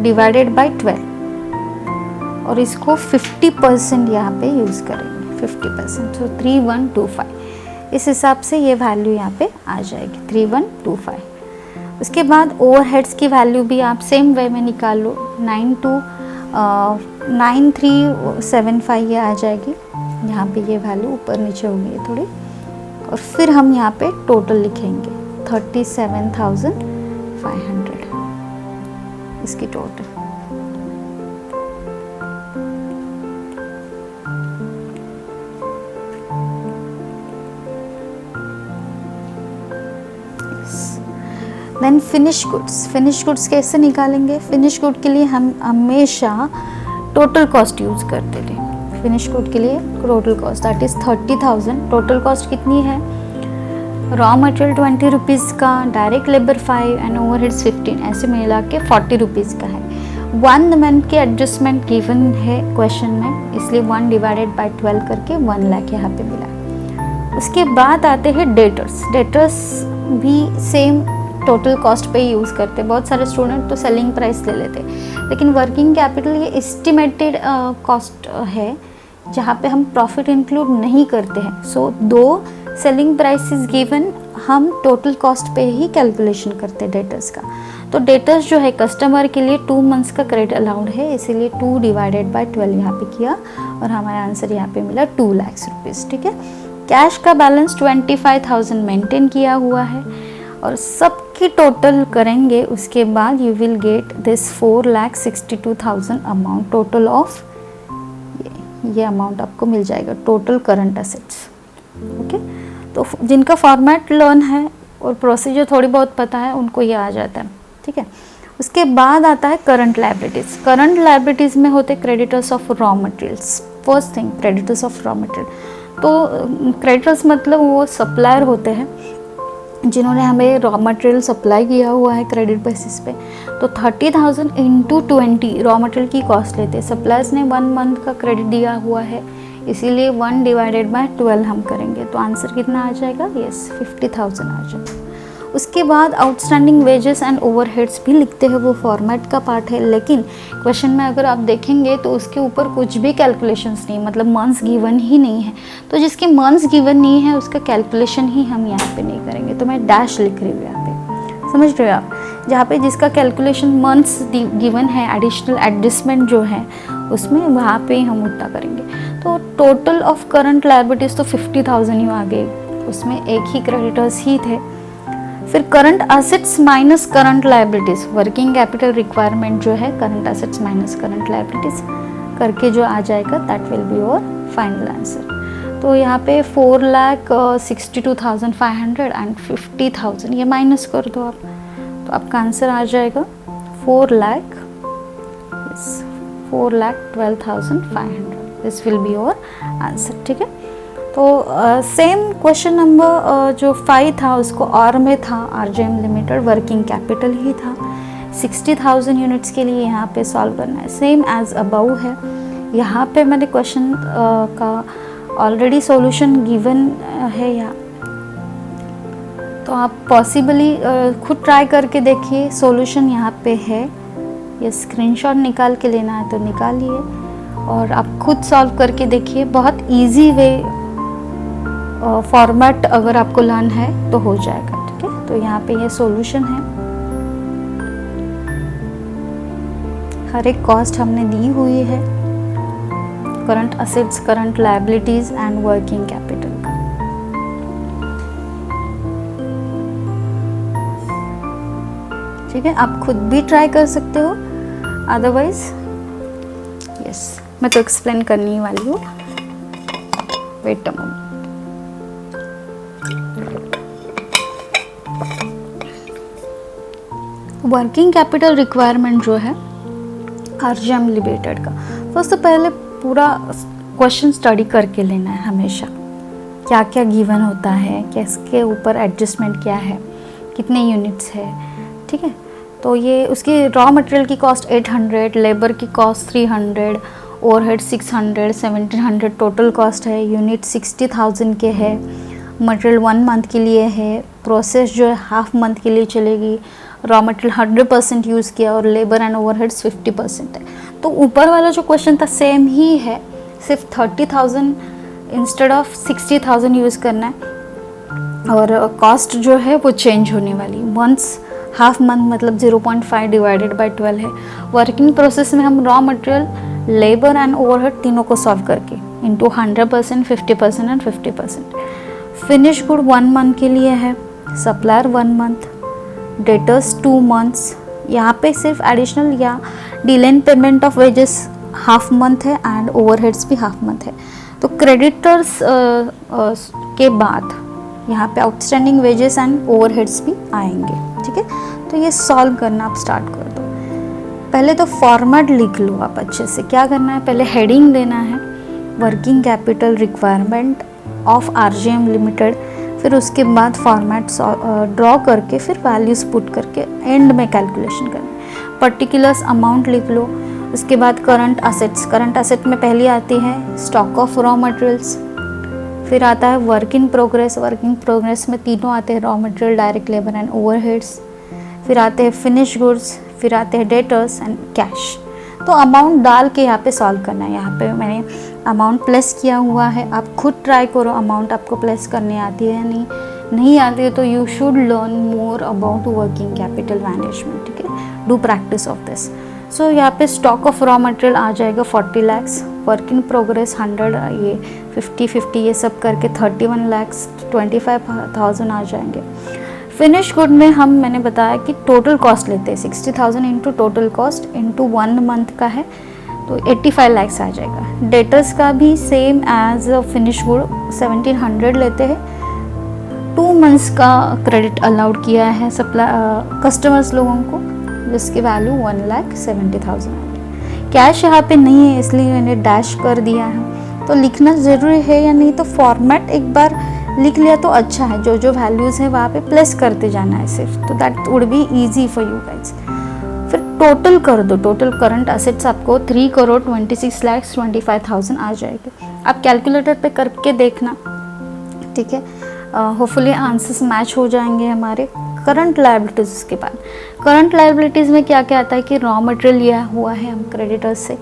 divided by 12 और इसको 50% यहाँ पे यूज़ करेंगे 50%, तो 3125 इस हिसाब से ये वैल्यू यहाँ पे आ जाएगी 3125। उसके बाद ओवरहेड्स की वैल्यू भी आप सेम वे में निकाल लो 9375 ये आ जाएगी। यहाँ पे ये वैल्यू ऊपर नीचे होगी ये थोड़ी, और फिर हम यहाँ पे टोटल लिखेंगे 37,500 इसकी टोटल। देन फिनिश गुड्स कैसे निकालेंगे? फिनिश गुड के लिए हम हमेशा टोटल कॉस्ट यूज़ करते थे। फिनिश गुड के लिए total cost that is 30,000। Total cost कितनी है? रॉ मटेरियल 20 रुपीज़ का, डायरेक्ट लेबर 5 एंड ओवरहेड्स 15, ऐसे मिला के 40 रुपीज़ का है। 1 मंथ के एडजस्टमेंट गिवन है क्वेश्चन में, इसलिए 1 डिवाइडेड बाय 12 करके 1 लाख यहाँ पे मिला। उसके बाद आते हैं डेटर्स भी सेम टोटल कॉस्ट पे यूज़ करते। बहुत सारे स्टूडेंट तो सेलिंग प्राइस ले लेते, लेकिन वर्किंग कैपिटल ये एस्टिमेटेड कॉस्ट है जहाँ पे हम प्रॉफिट इंक्लूड नहीं करते हैं। सो 2 सेलिंग प्राइसेस गिवन, हम टोटल कॉस्ट पे ही कैलकुलेशन करते हैं डेटर्स का। तो डेटर्स जो है कस्टमर के लिए 2 मंथ्स का क्रेडिट अलाउड है, इसीलिए 2 डिवाइडेड बाय 12 यहाँ पे किया और हमारा आंसर यहाँ पे मिला 2 लाख रुपीज़। ठीक है, कैश का बैलेंस 25,000 मेंटेन किया हुआ है और सबकी टोटल करेंगे उसके बाद you will get this 4,62,000 amount total of ये अमाउंट आपको मिल जाएगा टोटल करंट असेट्स। ओके, तो जिनका फॉर्मेट लर्न है और प्रोसीजर थोड़ी बहुत पता है उनको ये आ जाता है। ठीक है, उसके बाद आता है करंट लायबिलिटीज़। करंट लायबिलिटीज़ में होते creditors of raw materials. First thing creditors of raw material, तो क्रेडिटर्स मतलब वो सप्लायर होते हैं जिन्होंने हमें रॉ मटेरियल सप्लाई किया हुआ है क्रेडिट बेसिस पे। तो 30,000 इंटू 20 रॉ मटेरियल की कॉस्ट लेते हैं। सप्लायर्स ने 1 मंथ का क्रेडिट दिया हुआ है, इसीलिए 1 डिवाइडेड बाय 12 हम करेंगे, तो आंसर कितना आ जाएगा? यस 50,000 आ जाएगा। उसके बाद आउटस्टैंडिंग वेजेस एंड ओवरहेड्स भी लिखते हैं, वो फॉर्मेट का पार्ट है, लेकिन क्वेश्चन में अगर आप देखेंगे तो उसके ऊपर कुछ भी कैलकुलेशंस नहीं, मतलब मंथ्स गिवन ही नहीं है। तो जिसके मंथ्स गिवन नहीं है उसका कैलकुलेशन ही हम यहाँ पे नहीं करेंगे, तो मैं डैश लिख रही हूँ यहाँ पे, समझ रहे हो आप? जहाँ पे जिसका कैलकुलेशन मंथ्स गिवन है, एडिशनल एडजस्टमेंट जो है उसमें, वहाँ पे हम उतना करेंगे। तो टोटल ऑफ करंट लायबिलिटीज़ तो 50,000 ही आ गई, उसमें एक ही क्रेडिटर्स ही थे। फिर current assets minus current liabilities, working capital requirement जो है current assets minus current liabilities करके जो आ जाएगा that will be your final answer. तो यहाँ पे 4,62,500 एंड 50,000 ये माइनस कर दो आप, तो आपका आंसर आ जाएगा 4,12,500। This will be your answer. ठीक है, तो सेम क्वेश्चन नंबर जो 5 था उसको और में था, RJM लिमिटेड वर्किंग कैपिटल ही था। 60,000 यूनिट्स के लिए यहाँ पे सॉल्व करना है, सेम एज अबव है। यहाँ पे मैंने क्वेश्चन का ऑलरेडी सॉल्यूशन गिवन है यहाँ, तो आप पॉसिबली खुद ट्राई करके देखिए। सॉल्यूशन यहाँ पे है, ये स्क्रीनशॉट निकाल के लेना है तो निकालिए और आप खुद सॉल्व करके देखिए। बहुत इजी वे फॉर्मेट अगर आपको लर्न है तो हो जाएगा। ठीक है, तो यहाँ पे ये सॉल्यूशन है, हर एक कॉस्ट हमने दी हुई है, current assets, current liabilities and working capital का। ठीक है, आप खुद भी ट्राई कर सकते हो, अदरवाइज यस मैं तो एक्सप्लेन करने ही वाली हूँ। Wait a moment. Working capital requirement जो है RJM लिमिटेड का, फर्स्ट तो पहले पूरा क्वेश्चन स्टडी करके लेना है हमेशा, क्या क्या गिवन होता है, किसके ऊपर एडजस्टमेंट क्या है, कितने यूनिट्स है। ठीक है, तो ये उसकी रॉ मटेरियल की कॉस्ट 800, लेबर की कॉस्ट 300, ओवरहेड 600, 1700 टोटल कॉस्ट है। यूनिट 60,000 के है। मटेरियल 1 मंथ के लिए है। प्रोसेस जो है हाफ मंथ के लिए चलेगी। रॉ मटेरियल 100% यूज़ किया और लेबर एंड ओवरहेड्स 50% है। तो ऊपर वाला जो क्वेश्चन था सेम ही है, सिर्फ 30,000 इंस्टेड ऑफ 60,000 यूज़ करना है और कॉस्ट जो है वो चेंज होने वाली। मंथ्स हाफ मंथ मतलब 0.5 डिवाइडेड बाय 12 है। वर्किंग प्रोसेस में हम raw material, labour and overhead तीनों को सॉल्व करके into 100%, 50% and 50%। Finish good 1 month के लिए है, सप्लायर 1 मंथ, डेटर्स 2 मंथ्स। यहाँ पे सिर्फ एडिशनल या delayed payment of wages half month है एंड ओवरहेड्स भी हाफ मंथ है। तो क्रेडिटर्स के बाद यहाँ पे आउटस्टैंडिंग वेजेस एंड ओवरहेड्स भी आएंगे, ठीक है। तो ये सॉल्व करना आप स्टार्ट कर दो। पहले तो फॉर्मेट लिख लो आप अच्छे से। क्या करना है, पहले हेडिंग देना है working capital requirement of RJM limited, फिर उसके बाद फॉर्मेट ड्रॉ करके फिर वैल्यूज पुट करके एंड में कैलकुलेशन करना है। पर्टिकुलर्स अमाउंट लिख लो। उसके बाद करंट असेट्स, करंट असेट में पहली आती है स्टॉक ऑफ रॉ मटेरियल्स, फिर आता है work in progress. Work in progress में तीनों आते हैं, raw material, direct labour and overheads. फिर आते हैं फिनिश गुड्स, फिर आते हैं डेटर्स एंड कैश। तो अमाउंट डाल के यहाँ पे सॉल्व करना है। यहाँ पे मैंने अमाउंट प्लेस किया हुआ है, आप खुद ट्राई करो अमाउंट आपको प्लेस करने आती है या नहीं आती है तो you should learn more about working capital management, ठीक है। Do practice of this. So यहाँ पे स्टॉक ऑफ रॉ मटेरियल आ जाएगा 40 lakhs, वर्क इन प्रोग्रेस 100, ये 50 ये सब करके 31 lakhs, 25,000 आ जाएंगे। फिनिश गुड में मैंने बताया कि टोटल कॉस्ट लेते हैं 60,000 into total cost into 1 month का है तो 85 lakhs आ जाएगा। डेटर्स का भी सेम एज फिनिश गुड 1700 लेते हैं। 2 मंथ्स का क्रेडिट अलाउड किया है सप्लाई कस्टमर्स लोगों को, जिसकी वैल्यू 1,70,000 है। कैश यहाँ पे नहीं है इसलिए मैंने डैश कर दिया है। तो लिखना ज़रूरी है या नहीं, तो फॉर्मेट एक बार लिख लिया तो अच्छा है। जो जो वैल्यूज़ है वहाँ पे प्लेस करते जाना है सिर्फ, तो that would be easy for you guys. फिर टोटल कर दो। टोटल करंट असेट्स आपको 3,26,25,000 आ जाएगी। आप कैलकुलेटर पे करके देखना, ठीक है। होपफुली आंसर्स मैच हो जाएंगे हमारे। करंट लायबिलिटीज़, उसके बाद करंट लायबिलिटीज़ में क्या क्या आता है कि रॉ मटेरियल लिया हुआ है हम क्रेडिटर्स से,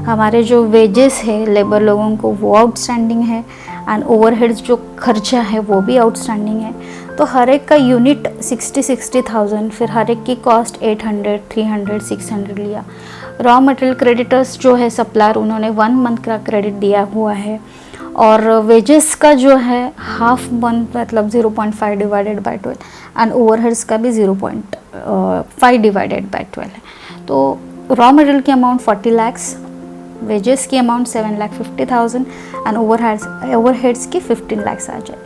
हमारे जो वेजेस है लेबर लोगों को वो आउटस्टैंडिंग है एंड ओवरहेड्स जो खर्चा है वो भी आउटस्टैंडिंग है। तो हर एक का यूनिट 60,000, फिर हर एक की कॉस्ट 800, 300, 600 लिया। रॉ मटेरियल क्रेडिटर्स जो है सप्लायर, उन्होंने 1 मंथ का क्रेडिट दिया हुआ है और वेजेस का जो है हाफ मंथ मतलब 0.5 डिवाइडेड बाय 12 एंड ओवरहेड्स का भी 0.5 डिवाइडेड बाय 12 है। तो रॉ मटेरियल की अमाउंट 40 lakhs, वेजेस की अमाउंट 7,50,000 एंड ओवरहेड्स की 15 lakhs आ जाए।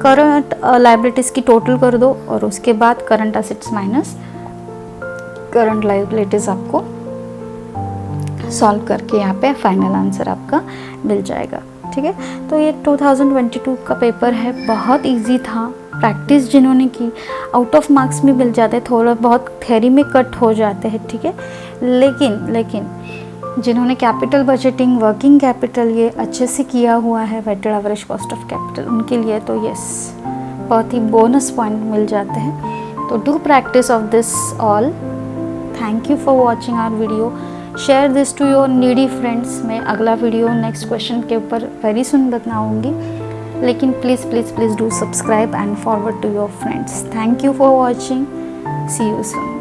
करंट लायबिलिटीज़ की टोटल कर दो और उसके बाद current assets minus current liabilities आपको सॉल्व करके यहाँ पे फाइनल आंसर आपका मिल जाएगा, ठीक है। तो ये 2022 का पेपर है, बहुत इजी था। प्रैक्टिस जिन्होंने की आउट ऑफ मार्क्स में मिल जाते, थोड़ा बहुत थ्योरी में कट हो जाते हैं, ठीक है। लेकिन जिन्होंने कैपिटल बजटिंग, वर्किंग कैपिटल ये अच्छे से किया हुआ है, weighted average cost of capital, उनके लिए तो यस बहुत ही बोनस पॉइंट मिल जाते हैं। तो do practice of this all. Thank you for watching our video. Share this to your needy friends. मैं अगला वीडियो नेक्स्ट क्वेश्चन के ऊपर वेरी सुन बताऊँगी, लेकिन please do subscribe and forward to your friends. Thank you for watching. See you soon.